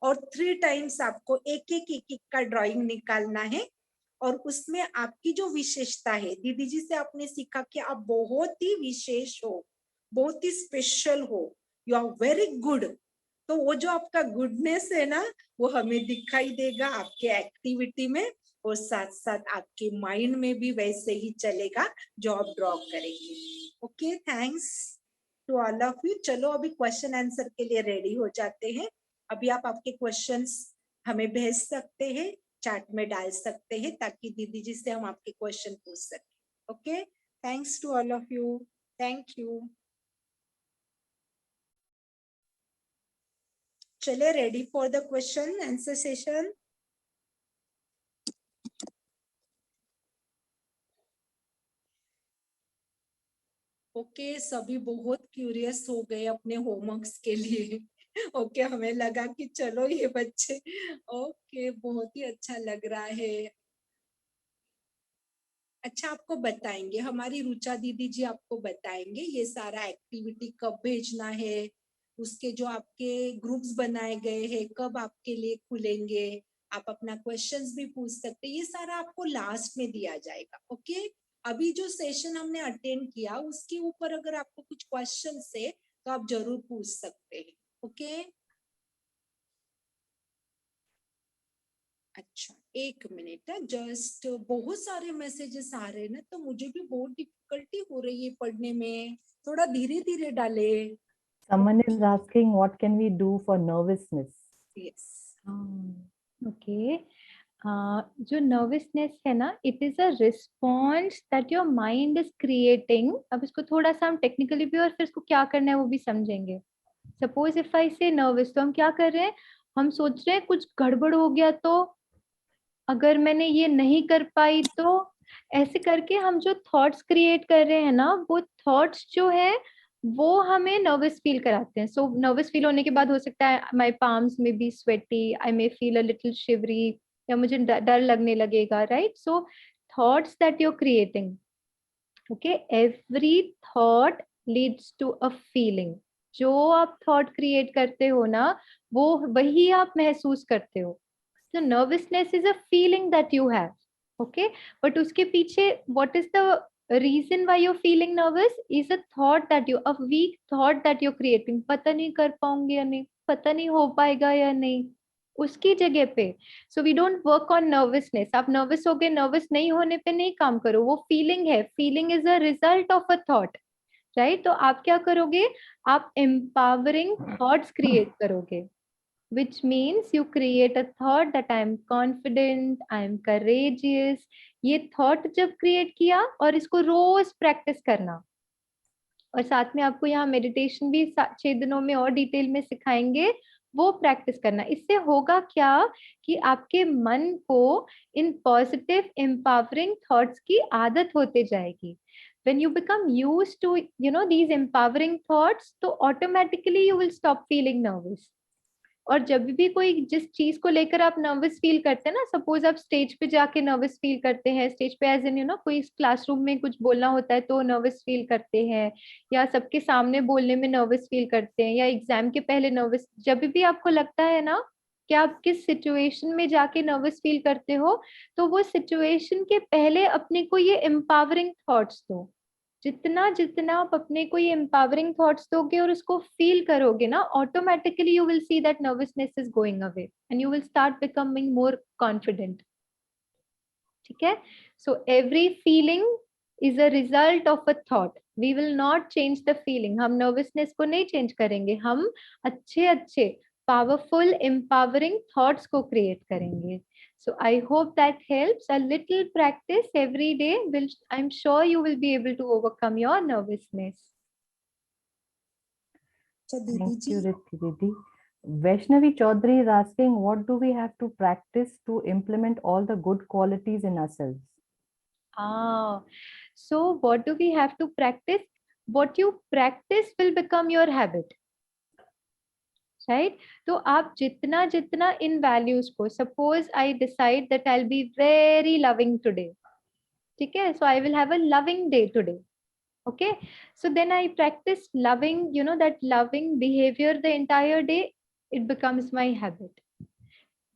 और 3 टाइम्स आपको एक एक का ड्राइंग निकालना है। और उसमें आपकी जो विशेषता है, दीदी जी से आपने सीखा कि आप बहुत ही विशेष हो, बहुत ही स्पेशल हो, यू आर वेरी गुड। तो वो जो आपका गुडनेस है ना, वो हमें दिखाई देगा आपके एक्टिविटी में, और साथ साथ आपके माइंड में भी वैसे ही चलेगा जो आप ड्रॉ करेंगे। Okay, thanks to all of you. चलो अभी क्वेश्चन आंसर के लिए रेडी हो जाते हैं। अभी आप आपके क्वेश्चंस हमें भेज सकते हैं चैट में डाल सकते हैं ताकि दीदी जी से हम आपके क्वेश्चन पूछ सकें। Okay, thanks to all of you, thank you. चले, ready for the question answer session. Okay, सभी बहुत क्यूरियस हो गए अपने होमवर्क्स के लिए। ओके, हमें लगा कि चलो ये बच्चे, ओके बहुत ही अच्छा लग रहा है। अच्छा, आपको बताएंगे, हमारी रुचा दीदी जी आपको बताएंगे ये सारा एक्टिविटी कब भेजना है, उसके जो आपके ग्रुप्स बनाए गए हैं कब आपके लिए खुलेंगे, आप अपना क्वेश्चंस भी पूछ सकते हैं, ये सारा आपको लास्ट में दिया जाएगा। ओके, अभी जो सेशन हमने अटेंड किया उसके ऊपर अगर आपको कुछ क्वेश्चन है तो आप जरूर पूछ सकते हैं। ओके, अच्छा एक मिनट है, जस्ट बहुत सारे मैसेजेस आ रहे हैं ना, तो मुझे भी बहुत डिफिकल्टी हो रही है पढ़ने में, थोड़ा धीरे धीरे डाले। Someone is asking what can we do for nervousness? Yes, okay, जो नर्वसनेस है ना, it is a response that your mind is creating. अब इसको थोड़ा सा हम टेक्निकली भी और फिर इसको क्या करना है वो भी समझेंगे। सपोज इफ आई से नर्वस, तो हम क्या कर रहे हैं, हम सोच रहे हैं कुछ गड़बड़ हो गया तो, अगर मैंने ये नहीं कर पाई तो, ऐसे करके हम जो थॉट्स क्रिएट कर रहे हैं ना, वो थॉट्स जो है वो हमें नर्वस फील कराते हैं। सो नर्वस फील होने के बाद हो सकता है माय पाम्स में be sweaty, I may feel a little shivery, या मुझे डर लगने लगेगा, right? So thoughts that you are creating, okay, every thought leads to a feeling. जो आप थॉट क्रिएट करते हो ना, वो वही आप महसूस करते हो। So nervousness is a feeling that you have, okay? But उसके पीछे what is the reason why you're feeling nervous is a thought that you, a weak thought that you're creating. पता नहीं कर पाऊंगी या नहीं, पता नहीं हो पाएगा या नहीं, उसकी जगह पे। So we don't work on nervousness. आप nervous हो गए, nervous नहीं होने पे नहीं काम करो, वो feeling है, feeling is a result of a thought, right? तो आप क्या करोगे, आप empowering thoughts create करोगे, which means you create a thought that I am confident, I am courageous. ये thought जब create किया, और इसको रोज practice करना, और साथ में आपको यहाँ मेडिटेशन भी 6 दिनों में और डिटेल में सिखाएंगे, वो प्रैक्टिस करना। इससे होगा क्या कि आपके मन को इन पॉजिटिव एम्पावरिंग थॉट्स की आदत होते जाएगी। when you become used to these empowering thoughts, तो automatically you will stop feeling nervous. और जब भी कोई जिस चीज को लेकर आप नर्वस फील करते हैं ना, सपोज आप स्टेज पे जाके नर्वस फील करते हैं, स्टेज पे एज इन कोई क्लासरूम में कुछ बोलना होता है तो नर्वस फील करते हैं, या सबके सामने बोलने में नर्वस फील करते हैं, या एग्जाम के पहले नर्वस, जब भी आपको लगता है ना कि आप किस सिचुएशन में जाके नर्वस फील करते हो, तो वो सिचुएशन के पहले अपने को ये एम्पावरिंग थॉट्स दो। जितना जितना आप अपने को ये एम्पावरिंग थॉट्स दोगे और उसको फील करोगे ना, automatically you will see that nervousness is going away and you will start becoming more confident. ठीक है? So every feeling is a result of a thought. We will not change the feeling, हम nervousness को नहीं change करेंगे, हम अच्छे अच्छे powerful empowering thoughts को क्रिएट करेंगे। So I hope that helps. A little practice every day will, I'm sure you will be able to overcome your nervousness. Thank you, Riddhi Didi. Vaishnavi Chaudhary is asking, what do we have to practice to implement all the good qualities in ourselves? So what do we have to practice? What you practice will become your habit. Right? तो आप जितना जितना इन values को, suppose I decide that I will be very loving today, ठीक है, so I will have a loving day today, okay, so then I practice loving, that loving behavior the entire day, it becomes my habit.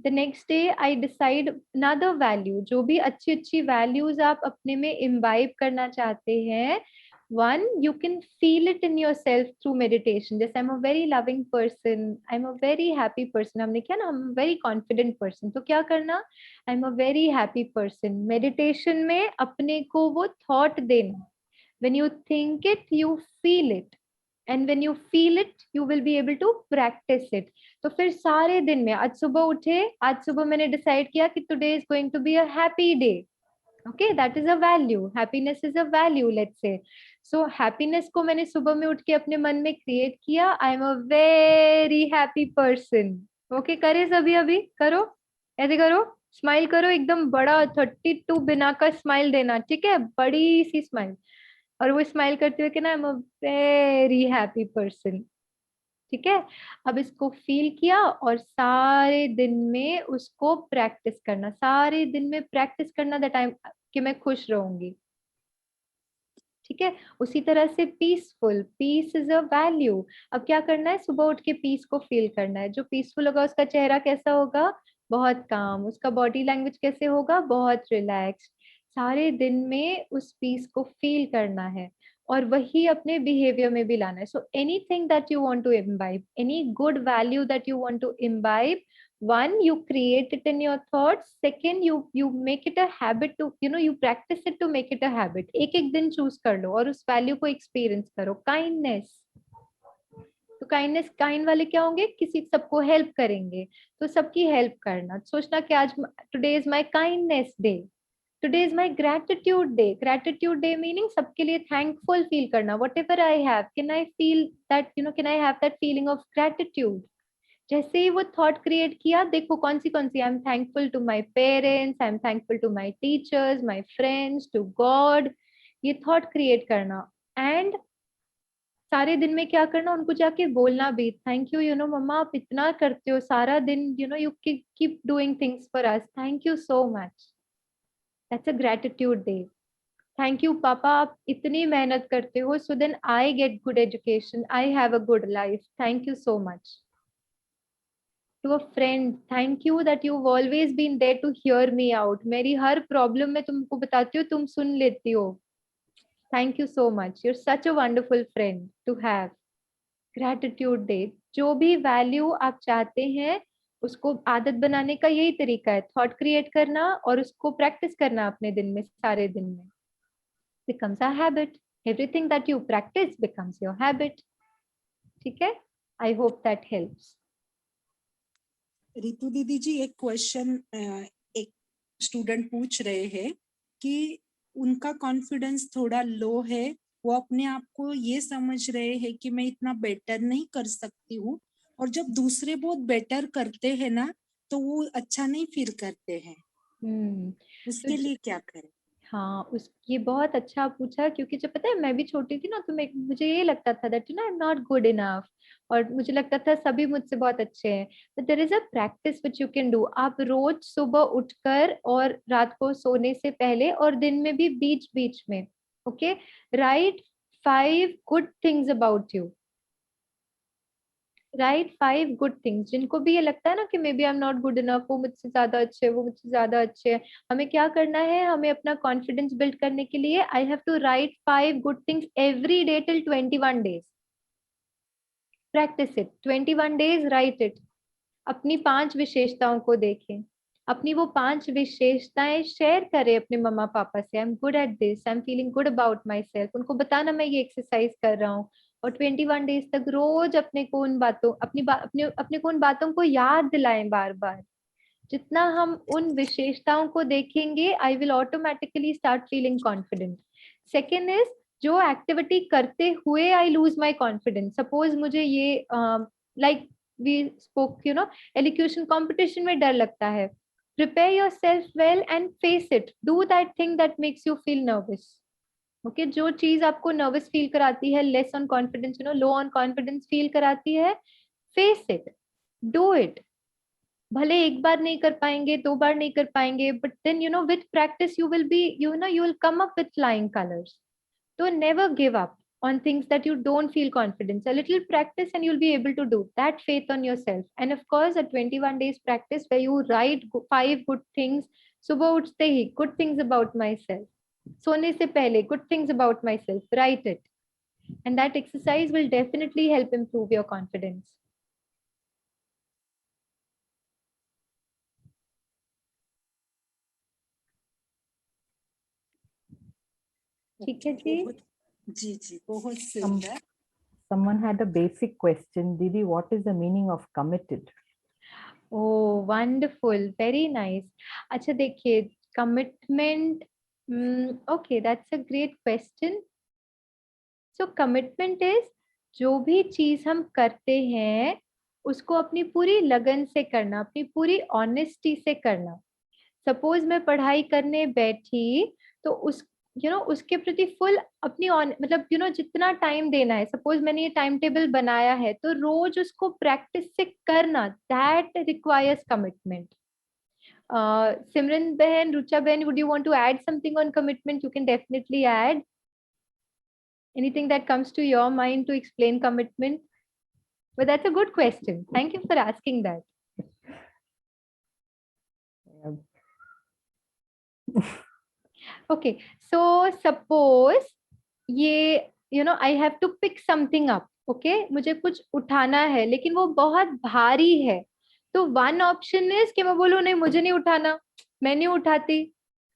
The next day I decide another value, जो भी अच्छी अच्छी values आप अपने में imbibe करना चाहते हैं, one, you can feel it in yourself through meditation. जैसे I'm a very loving person, I'm a very happy person, हमने क्या ना, I'm a very confident person, तो क्या करना, I'm a very happy person, meditation में अपने को वो thought देना, when you think it you feel it, and when you feel it you will be able to practice it. तो फिर सारे दिन में आज सुबह उठे, आज सुबह मैंने डिसाइड किया कि today is going to be a happy day. Okay, that is a value. Happiness is a value, let's say. So happiness को मैंने सुबह में उठ के अपने मन में create किया. I am a very happy person. Okay, करे सभी अभी करो, ऐसे करो, स्माइल करो एकदम बड़ा 32 बिना का स्माइल देना, ठीक है, बड़ी सी स्माइल, और वो स्माइल करते हुए कि ना I am a very happy person, ठीक है। अब इसको फील किया और सारे दिन में उसको प्रैक्टिस करना, सारे दिन में प्रैक्टिस करना दैट आई कि मैं खुश रहूंगी, ठीक है। उसी तरह से peaceful, peace is a value. अब क्या करना है, सुबह उठ के पीस को फील करना है। जो पीसफुल होगा उसका चेहरा कैसा होगा, बहुत काम, उसका बॉडी लैंग्वेज कैसे होगा, बहुत रिलैक्स्ड। सारे दिन में उस पीस को फील करना है और वही अपने बिहेवियर में भी लाना है। So anything that you want to imbibe, any good value that you want to imbibe, one, you create it in your thoughts. Second, you make it a habit to, you practice it to make it a habit. एक एक दिन choose कर लो और उस value को experience करो। Kindness, तो kindness, kind वाले क्या होंगे, किसी सबको हेल्प करेंगे, तो सबकी हेल्प करना, सोचना कि आज today is my kindness day, today is my gratitude day. Gratitude day meaning सबके लिए थैंकफुल फील करना, whatever I have, can I feel that, can I have that feeling of gratitude. जैसे ही वो थॉट क्रिएट किया, देखो कौन सी I am thankful to my parents, I am thankful to my teachers, my friends, to God, ये thought create करना। And सारे दिन में क्या करना, उनको जाके बोलना भी, थैंक यू, मम्मा आप इतना करते हो सारा दिन, you keep doing things for us, thank you so much, that's a gratitude day. Thank you papa, आप इतनी मेहनत करते हो, so then I get good education, I have a good life, thank you so much. To a friend, thank you that you've always been there to hear me out. मेरी हर problem में तुमको बताती हो, तुम सुन लेती हो, thank you so much, you're such a wonderful friend to have. Gratitude day, जो भी वैल्यू आप चाहते हैं उसको आदत बनाने का यही तरीका है, थॉट क्रिएट करना और उसको प्रैक्टिस करना अपने दिन में, सारे दिन में। becomes a habit, everything that you practice becomes your habit, ठीक है। I hope that helps. Ritu दीदी जी, एक क्वेश्चन एक स्टूडेंट पूछ रहे हैं कि उनका कॉन्फिडेंस थोड़ा लो है, वो अपने आप को ये समझ रहे हैं कि मैं इतना बेटर नहीं कर सकती हूँ, और जब दूसरे बहुत बेटर करते हैं ना तो वो अच्छा नहीं फील करते हैं, उसके लिए क्या करें? हाँ, उस ये बहुत अच्छा पूछा, क्योंकि जब पता है मैं भी छोटी थी ना, तो मुझे ये लगता था that I am not good enough, और मुझे लगता था सभी मुझसे बहुत अच्छे हैं। But there is a practice which you can do. आप रोज सुबह उठकर और रात को सोने से पहले और दिन में भी बीच बीच में, okay, write 5 good things about you, write 5 good things. जिनको भी ये लगता है ना कि maybe I am not good enough, वो मुझसे ज्यादा अच्छे है, वो मुझसे ज्यादा अच्छे है, हमें क्या करना है, हमें अपना कॉन्फिडेंस बिल्ड करने के लिए I have to write 5 good things every day till 21 days. Practice it 21 days, write it. अपनी 5 विशेषताओं को देखें, अपनी वो 5 विशेषताएं शेयर करें अपने मम्मा पापा से। I am good at this, I am feeling good about my self, उनको बताना मैं ये एक्सरसाइज कर रहा हूँ। और 21 डेज तक रोज अपने को उन बातों, अपने को उन बातों को याद दिलाएं बार बार। जितना हम उन विशेषताओं को देखेंगे, I will automatically start feeling confident. Second is, जो एक्टिविटी करते हुए I lose my confidence, suppose मुझे ये like we spoke elocution competition में डर लगता है, prepare yourself well and face it, do that thing that makes you feel nervous, okay. जो चीज आपको नर्वस फील कराती है, less on confidence, low on confidence feel कराती है, फेस इट, डू इट। भले एक बार नहीं कर पाएंगे, 2 बार नहीं कर पाएंगे, but then with practice you will be, you will come up with flying colours. So never give up on things that you don't feel confidence. A little practice and you'll be able to do that. Faith on yourself. And of course, a 21 days practice where you write 5 good things. सुबह उठते ही good things about myself. सोने से पहले good things about myself. Write it. And that exercise will definitely help improve your confidence. ठीक है जी। जी जी, बहुत सुंदर। someone had a basic question, Didi, what is the meaning of committed? Oh, wonderful, very nice. अच्छा देखिए, commitment, okay, that's a great question. So commitment is जो भी चीज हम करते हैं उसको अपनी पूरी लगन से करना, अपनी पूरी ऑनेस्टी से करना. सपोज मैं पढ़ाई करने बैठी तो उस उसके प्रति फुल अपनी मतलब जितना टाइम देना है. सपोज मैंने ये टाइम टेबल बनाया है तो रोज उसको प्रैक्टिस से करना, दैट रिक्वायर्स कमिटमेंट. सिमरन बहन, रुचा बहन, would you want to add something on commitment? You can definitely add anything that comes to your mind to explain commitment. But that's a good question. Thank you for asking that. Okay, so suppose ये I have to pick something up. Okay, मुझे कुछ उठाना है लेकिन वो बहुत भारी है. तो one option is कि मैं बोलूँ नहीं मुझे नहीं उठाना, मैं नहीं उठाती,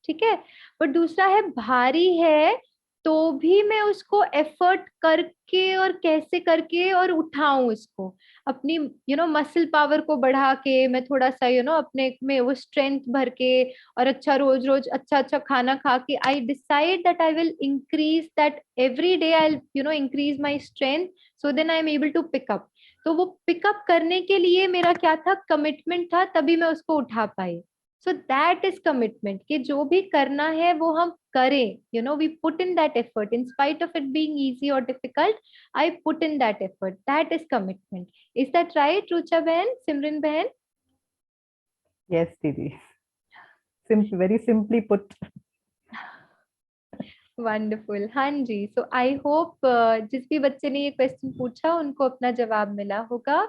ठीक है. पर दूसरा है भारी है तो भी मैं उसको एफर्ट करके और कैसे करके और उठाऊं इसको, अपनी मसल पावर को बढ़ा के, मैं थोड़ा सा अपने में वो स्ट्रेंथ भर के और अच्छा रोज रोज अच्छा अच्छा खाना खा के I decide that I will increase that every day, I increase my strength, so then I am able to pick up. तो वो पिकअप करने के लिए मेरा क्या था, कमिटमेंट था, तभी मैं उसको उठा पाई. So that is commitment कि जो भी करना है वो हम करें. We put in that effort in spite of it being easy or difficult. I put in that effort. That is commitment. Is that right, Rucha Behan, Simran Behan? Yes, Didi. Very simply put. Wonderful. हाँ जी. So I hope जिस भी बच्चे ने ये question पूछा उनको अपना जवाब मिला होगा.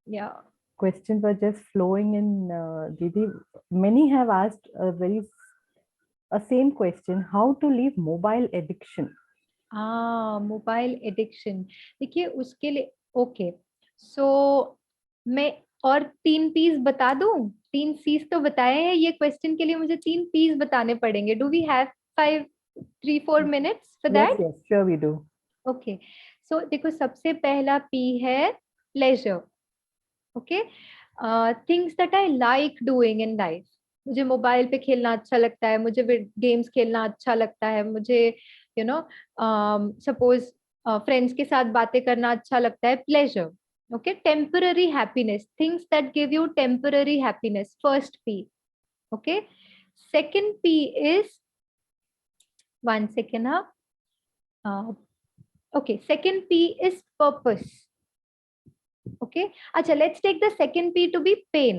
Yeah. Questions were just flowing in, Didi. Many have asked a same question: how to leave mobile addiction? Mobile addiction. देखिए उसके लिए ओके, सो मैं और 3 पीस बता दूं. 3 सीज तो बताए हैं, ये क्वेश्चन के लिए मुझे 3 पीस बताने पड़ेंगे. Do we have 3-4 minutes for that? Yes, sure we do. Okay, so देखो सबसे पहला पी है pleasure. Okay, things that I like doing in life. मुझे मोबाइल पे खेलना अच्छा लगता है, मुझे गेम्स खेलना अच्छा लगता है, मुझे सपोज फ्रेंड्स के साथ बातें करना अच्छा लगता है. Pleasure. Okay, temporary happiness, things that give you temporary happiness, first P. Okay, second P is, 1 second, okay, second P is purpose. Okay, अच्छा, let's take the second P to be pain.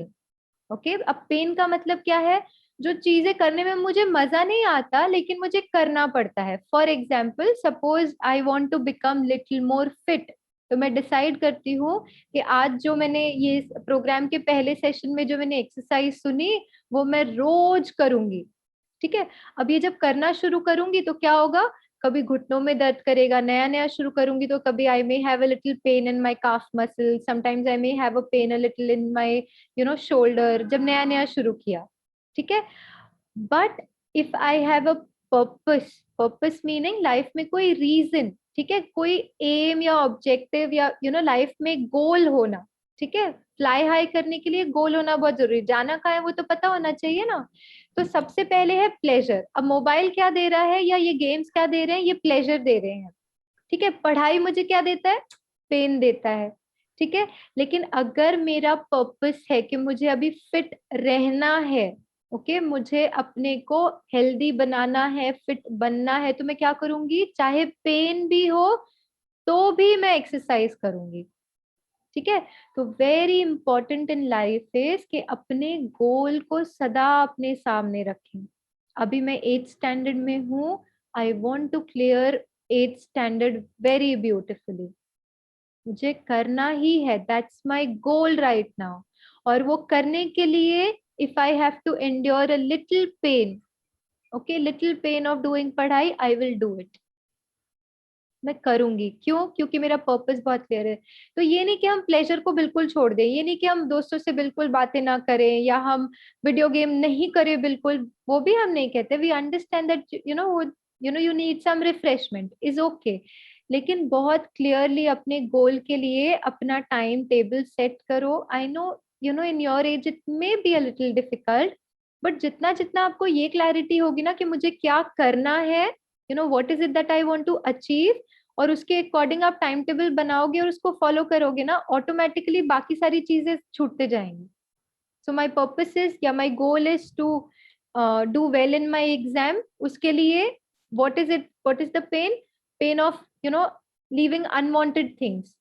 Okay, अब pen का मतलब क्या है, जो चीजें करने में मुझे मजा नहीं आता लेकिन मुझे करना पड़ता है. For example, suppose I want to become little more fit, तो मैं डिसाइड करती हूँ कि आज जो मैंने ये प्रोग्राम के पहले सेशन में जो मैंने एक्सरसाइज सुनी वो मैं रोज करूंगी. ठीक है, अब ये जब करना शुरू करूंगी तो क्या होगा, कभी घुटनों में दर्द करेगा, नया नया शुरू करूंगी तो कभी I may have a little pain in my calf muscle, sometimes I may have a pain a little in my shoulder, जब नया नया शुरू किया. ठीक है, but if I have a purpose, purpose meaning life में कोई रीजन, ठीक है, कोई एम या ऑब्जेक्टिव या लाइफ में गोल होना. ठीक है, फ्लाई हाई करने के लिए गोल होना बहुत जरूरी, जाना कहाँ है वो तो पता होना चाहिए ना. तो सबसे पहले है प्लेजर. अब मोबाइल क्या दे रहा है या ये गेम्स क्या दे रहे हैं, ये प्लेजर दे रहे हैं. ठीक है, पढ़ाई मुझे क्या देता है, पेन देता है. ठीक है, लेकिन अगर मेरा पर्पस है कि मुझे अभी फिट रहना है, ओके, मुझे अपने को हेल्दी बनाना है, फिट बनना है, तो मैं क्या करूंगी, चाहे पेन भी हो तो भी मैं एक्सरसाइज करूंगी. ठीक है, तो very important in life is कि अपने गोल को सदा अपने सामने रखें. अभी मैं 8th स्टैंडर्ड में हूँ, I want to clear 8th standard very beautifully. मुझे करना ही है, that's my goal right now. और वो करने के लिए if I have to endure a little pain, okay, little pain of doing पढ़ाई, आई विल डू इट. मैं करूंगी. क्यों? क्योंकि मेरा पर्पस बहुत क्लियर है. तो ये नहीं कि हम प्लेजर को बिल्कुल छोड़ दें, ये नहीं कि हम दोस्तों से बिल्कुल बातें ना करें या हम वीडियो गेम नहीं करें बिल्कुल, वो भी हम नहीं कहते. We understand that you need some refreshment, is okay. लेकिन बहुत क्लियरली अपने गोल के लिए अपना टाइम टेबल सेट करो. I know you know in your age it may be a little difficult, but जितना जितना आपको ये क्लैरिटी होगी ना कि मुझे क्या करना है, you know what is it that I want to achieve, और उसके अकॉर्डिंग आप टाइम टेबल बनाओगे और उसको फॉलो करोगे ना, ऑटोमेटिकली बाकी सारी चीजें छूटते जाएंगी. सो माई पर्पस इज या my goal is to do well in my exam. उसके लिए what is the pain of you know leaving unwanted things.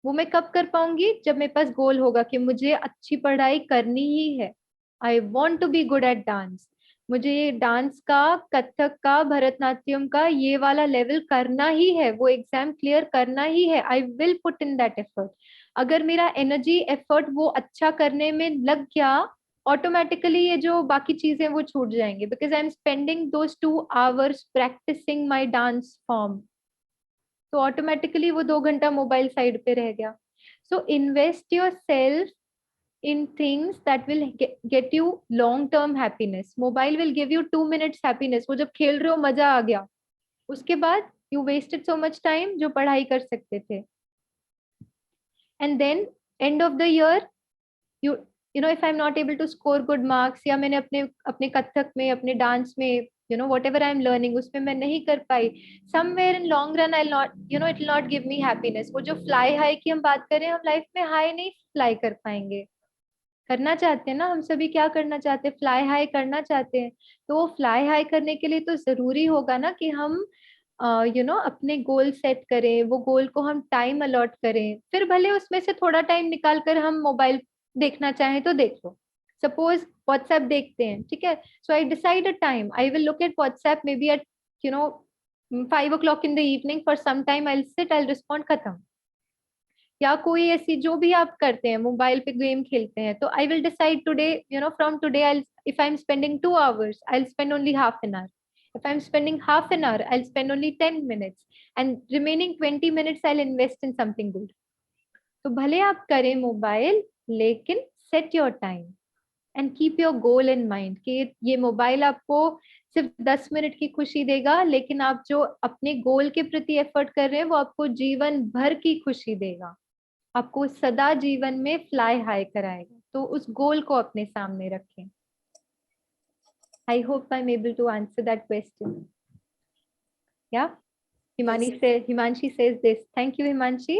वो मैं कब कर पाऊंगी? जब मेरे पास गोल होगा कि मुझे अच्छी पढ़ाई करनी ही है. I want to be good at dance. मुझे ये डांस का, कथक का, भरतनाट्यम का ये वाला लेवल करना ही है, वो एग्जाम क्लियर करना ही है. I will put in that effort. अगर मेरा एनर्जी एफर्ट वो अच्छा करने में लग गया, ऑटोमेटिकली ये जो बाकी चीजें वो छूट जाएंगे, because I am spending those 2 hours practicing my dance form. तो ऑटोमेटिकली वो 2 घंटा मोबाइल साइड पे रह गया. So invest yourself in things that will get you long term happiness. Mobile will give you 2 minutes happiness. वो जब खेल रहे हो मजा आ गया, उसके बाद you wasted so much time जो पढ़ाई कर सकते थे. And then end of the year you know if I'm not able to score good marks, या मैंने अपने कथक में, अपने डांस में, you know whatever I'm learning उसमें मैं नहीं कर पाई, somewhere in long run I'll not, you know it will not give me happiness. वो जो fly high की हम बात करें, हम लाइफ में हाई नहीं फ्लाई कर पाएंगे. करना चाहते हैं ना हम सभी, क्या करना चाहते हैं? फ्लाई हाई करना चाहते हैं. तो वो फ्लाई हाई करने के लिए तो जरूरी होगा ना कि हम अपने गोल सेट करें, वो गोल को हम टाइम अलॉट करें. फिर भले उसमें से थोड़ा टाइम निकाल कर हम मोबाइल देखना चाहें तो देख लो. सपोज व्हाट्सएप देखते हैं, ठीक है, so I decide a time, I will look at WhatsApp may be at 5 o'clock in the evening. for some time I'll sit, I'll respond, खत्म. या कोई ऐसी जो भी आप करते हैं, मोबाइल पे गेम खेलते हैं, तो I will decide today, from today I, if I am spending 2 hours I spend only half an hour. If I'm spending half an hour, I'll spend only 10 minutes, and remaining 20 minutes I'll invest in something good. तो भले आप करें mobile, लेकिन set your time and keep your goal in mind कि ये mobile आपको सिर्फ 10 minute की खुशी देगा, लेकिन आप जो अपने गोल के प्रति एफर्ट कर रहे हैं वो आपको जीवन भर की खुशी देगा, आपको सदा जीवन में फ्लाई हाई कराएगा. तो उस गोल को अपने सामने रखें. I hope I am able to answer that question. या Himanshi says this. Thank you, Himanshi.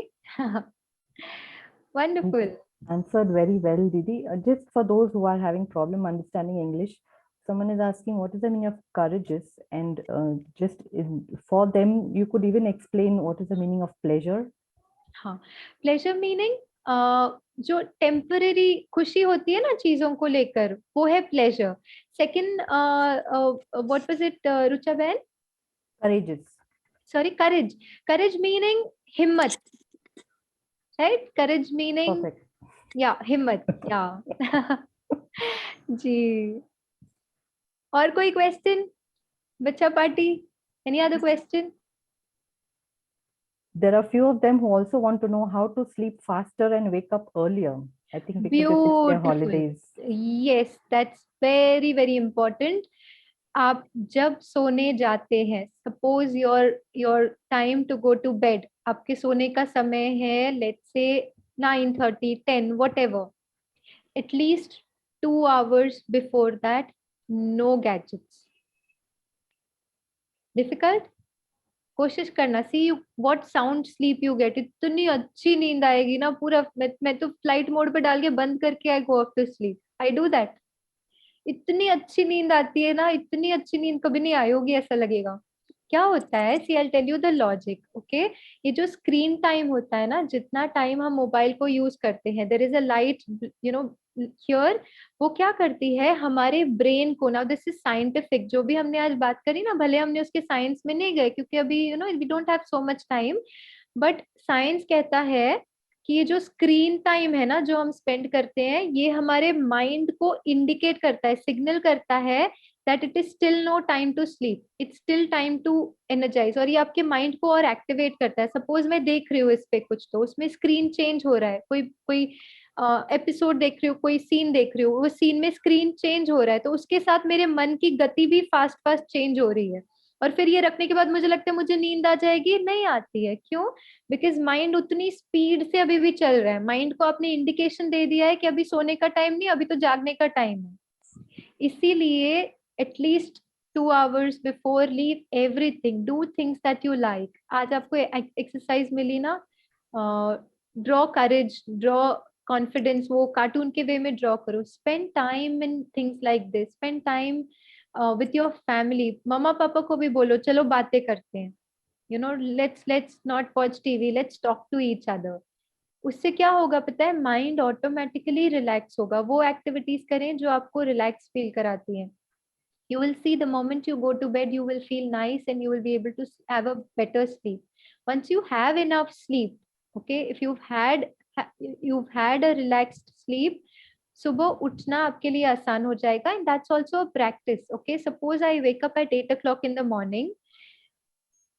Wonderful. Answered very well, Didi. Just for those who are having problem understanding English, someone is asking what is the meaning of courageous, and for them you could even explain what is the meaning of pleasure. हाँ, pleasure meaning जो temporary खुशी होती है ना चीजों को लेकर, वो है pleasure. Second, what was it Rucha बहन? Courageous. Sorry, courage. Courage meaning हिम्मत, right? Courage meaning Perfect. yeah, हिम्मत. Yeah. जी. और कोई क्वेश्चन बच्चा party? Any other question? There are few of them who also want to know how to sleep faster and wake up earlier. I think because it's their holidays. Yes, that's very very important. आप जब सोने जाते हैं, suppose your time to go to bed, आपके सोने का समय है let's say 9:30, 10, whatever. At least 2 hours before that, no gadgets. Difficult? कोशिश करना. See what sound sleep you get. इतनी अच्छी नींद आएगी ना, पूरा मैं तो फ्लाइट मोड पे डाल के बंद करके I go off to sleep. I do that. इतनी अच्छी नींद आती है ना, इतनी अच्छी नींद कभी नहीं आई होगी ऐसा लगेगा. क्या होता है, see I tell you the logic. Okay, ये जो स्क्रीन टाइम होता है ना, जितना टाइम हम मोबाइल को यूज करते हैं, there is a light here, वो क्या करती है हमारे ब्रेन को. नाउ दिस इज साइंटिफिक, जो भी हमने आज बात करी ना, भले हमने उसके साइंस में नहीं गए क्योंकि अभी we don't have so much time, but science कहता है कि ये जो स्क्रीन टाइम है ना, जो हम स्पेंड करते हैं, ये हमारे माइंड को इंडिकेट करता है, सिग्नल करता है that it is still no time to sleep, it's still time to energize. और ये आपके माइंड को और एक्टिवेट करता है. सपोज मैं देख रही हूँ इस पे कुछ, तो उसमें स्क्रीन चेंज हो रहा है, कोई एपिसोड देख रही हूँ, कोई सीन देख रही हूँ, वो सीन में स्क्रीन चेंज हो रहा है, तो उसके साथ मेरे मन की गति भी फास्ट फास्ट चेंज हो रही है. और फिर ये रखने के बाद मुझे लगता है मुझे नींद आ जाएगी, नहीं आती है। क्यों? बिकॉज माइंड उतनी स्पीड से अभी भी चल रहा है। माइंड को आपने इंडिकेशन दे दिया है कि अभी सोने का टाइम नहीं, अभी तो जागने का टाइम है। इसीलिए at least 2 hours before leave everything, do things that you like. आज आपको एक्सरसाइज मिली ना, ड्रॉ करेज, ड्रॉ कॉन्फिडेंस, वो कार्टून के वे में ड्रॉ करो। Spend time in things like this, spend time with your family. मम्मा पापा को भी बोलो चलो बातें करते हैं, you know, let's not watch TV, let's talk to each other. उससे क्या होगा पता है? माइंड ऑटोमेटिकली रिलैक्स होगा। वो एक्टिविटीज करें जो आपको रिलैक्स फील कराती हैं। You will see the moment you go to bed, you will feel nice and you will be able to have a better sleep. Once you have enough sleep, okay, if you've had a relaxed sleep, सुबह उठना आपके लिए आसान हो जाएगा, and that's also a practice. Okay, suppose I wake up at 8 o'clock in the morning.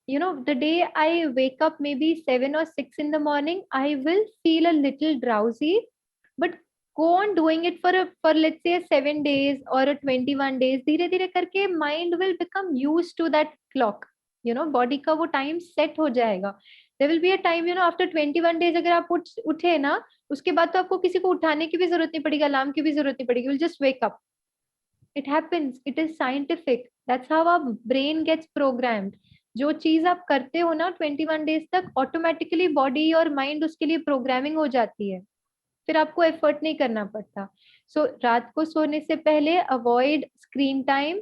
You know, the day I wake up maybe 7 or 6 in the morning, I will feel a little drowsy, but go on doing it for let's say 7 days or a 21 days. धीरे धीरे करके mind will become used to that clock. You know, body का वो time set हो जाएगा. There will be a time, you know, after 21 days अगर आप उठे ना, उसके बाद तो आपको किसी को उठाने की भी जरूरत नहीं पड़ेगी, अलार्म की भी जरूरत नहीं पड़ेगी. You'll just wake up. It happens. It is scientific. That's how our brain gets programmed. जो चीज आप करते हो ना 21 डेज तक, ऑटोमेटिकली बॉडी और माइंड उसके लिए प्रोग्रामिंग हो जाती है, फिर आपको एफर्ट नहीं करना पड़ता. सो रात को सोने से पहले avoid screen time,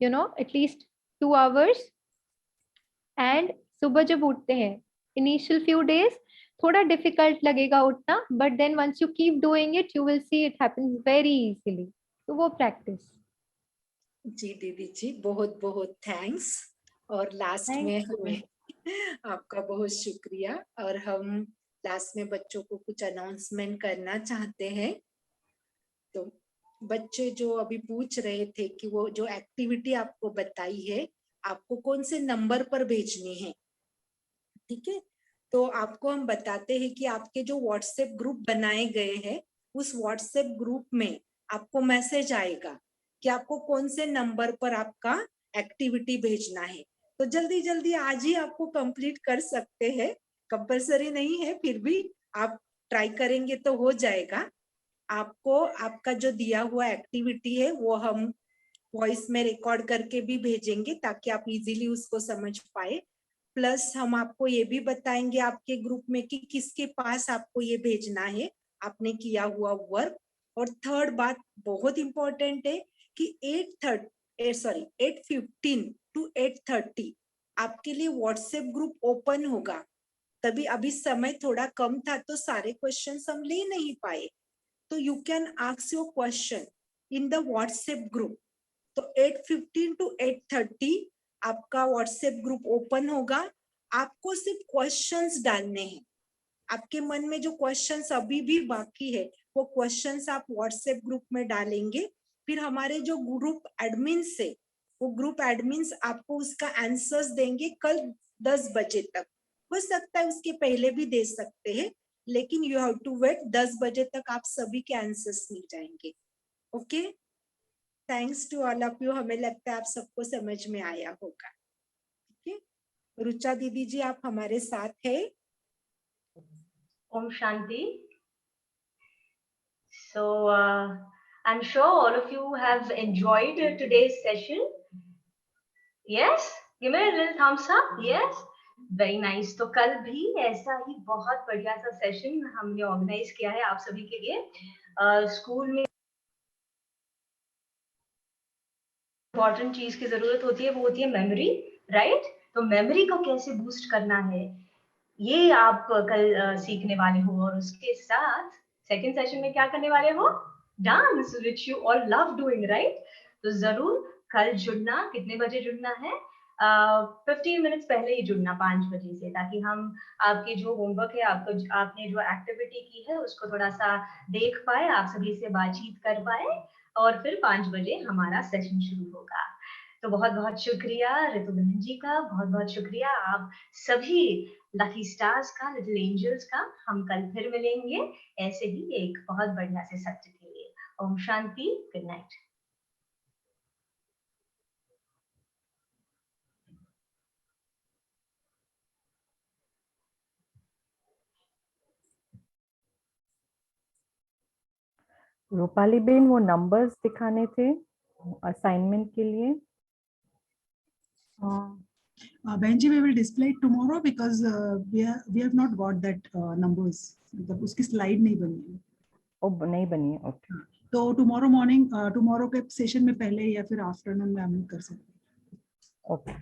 you know, at least 2 hours. And सुबह जब उठते हैं, इनिशियल फ्यू डेज थोड़ा डिफिकल्ट लगेगा उठना, but then once you keep doing it, you will see it happens very easily. तो वो प्रैक्टिस. जी दीदी जी, बहुत बहुत थैंक्स। और लास्ट Thank में you. हमें आपका बहुत शुक्रिया। और हम लास्ट में बच्चों को कुछ अनाउंसमेंट करना चाहते हैं। तो बच्चे जो अभी पूछ रहे थे कि वो जो एक्टिविटी आपको बताई है, आपको कौन से नंबर पर भेजनी है, ठीक है? तो आपको हम बताते हैं कि आपके जो व्हाट्सएप ग्रुप बनाए गए हैं, उस व्हाट्सएप ग्रुप में आपको मैसेज आएगा कि आपको कौन से नंबर पर आपका एक्टिविटी भेजना है। तो जल्दी जल्दी आज ही आपको कंप्लीट कर सकते हैं, कंपलसरी नहीं है, फिर भी आप ट्राई करेंगे तो हो जाएगा। आपको आपका जो दिया हुआ एक्टिविटी है वो हम वॉइस में रिकॉर्ड करके भी भेजेंगे ताकि आप इजीली उसको समझ पाए। प्लस हम आपको ये भी बताएंगे आपके ग्रुप में कि किसके पास आपको ये भेजना है आपने किया हुआ वर्क। और थर्ड बात बहुत इंपॉर्टेंट है कि 8:15 to 8:30 आपके लिए व्हाट्सएप ग्रुप ओपन होगा। तभी अभी समय थोड़ा कम था तो सारे क्वेश्चंस हम ले नहीं पाए, तो you can ask your question in the WhatsApp group. तो 8:15 to 8:30 आपका व्हाट्सएप ग्रुप ओपन होगा। आपको सिर्फ क्वेश्चंस डालने हैं। आपके मन में जो क्वेश्चंस अभी भी बाकी है वो क्वेश्चंस आप व्हाट्सएप ग्रुप में डालेंगे। फिर हमारे जो ग्रुप एडमिन्स है, वो ग्रुप एडमिन्स आपको उसका आंसर्स देंगे कल 10 बजे तक। हो सकता है उसके पहले भी दे सकते हैं, लेकिन यू हैव टू वेट। 10 बजे तक आप सभी के आंसर्स मिल जाएंगे। Okay, thanks to all of you. हमें लगता है आप सबको समझ में आया होगा। ठीक है, रुचा दीदी जी आप हमारे साथ है। Om Shanti. So I'm sure all of you have enjoyed today's session. Yes, give me a little thumbs up. Yes, very nice. तो कल भी ऐसा ही बहुत बढ़िया सा सेशन हमने ऑर्गेनाइज किया है आप सभी के लिए। स्कूल में इम्पोर्टेंट चीज की जरूरत होती है, वो होती है मेमोरी, राइट? तो मेमोरी को कैसे बूस्ट करना है ये आप कल सीखने वाले हो। और उसके साथ सेकंड सेशन में क्या करने वाले हो? Dance, which you all love doing, right? तो जरूर कल जुड़ना। कितने बजे जुड़ना है? 15 मिनट्स पहले ही जुड़ना, 5 बजे से, ताकि हम आपके जो होमवर्क है, आपने जो एक्टिविटी की है उसको थोड़ा सा देख पाए, आप सभी से बातचीत कर पाए, और फिर 5 बजे हमारा सेशन शुरू होगा। तो बहुत बहुत शुक्रिया ऋतु बहन जी का, बहुत बहुत शुक्रिया आप सभी लकी स्टार्स का, लिटिल एंजल्स का। हम कल फिर मिलेंगे ऐसे ही एक बहुत बढ़िया से सत्य के लिए। Om Shanti, good night. Rupali Ben वो नंबर्स दिखाने थे असाइनमेंट के लिए. बहन जी, we will display it tomorrow because we have not got that numbers. मतलब उसकी स्लाइड नहीं बनी है. ओ नहीं बनी है. ओके. तो tomorrow morning, tomorrow के सेशन में पहले या फिर आफ्टरनून में हम लोग कर सकते हैं. ओके.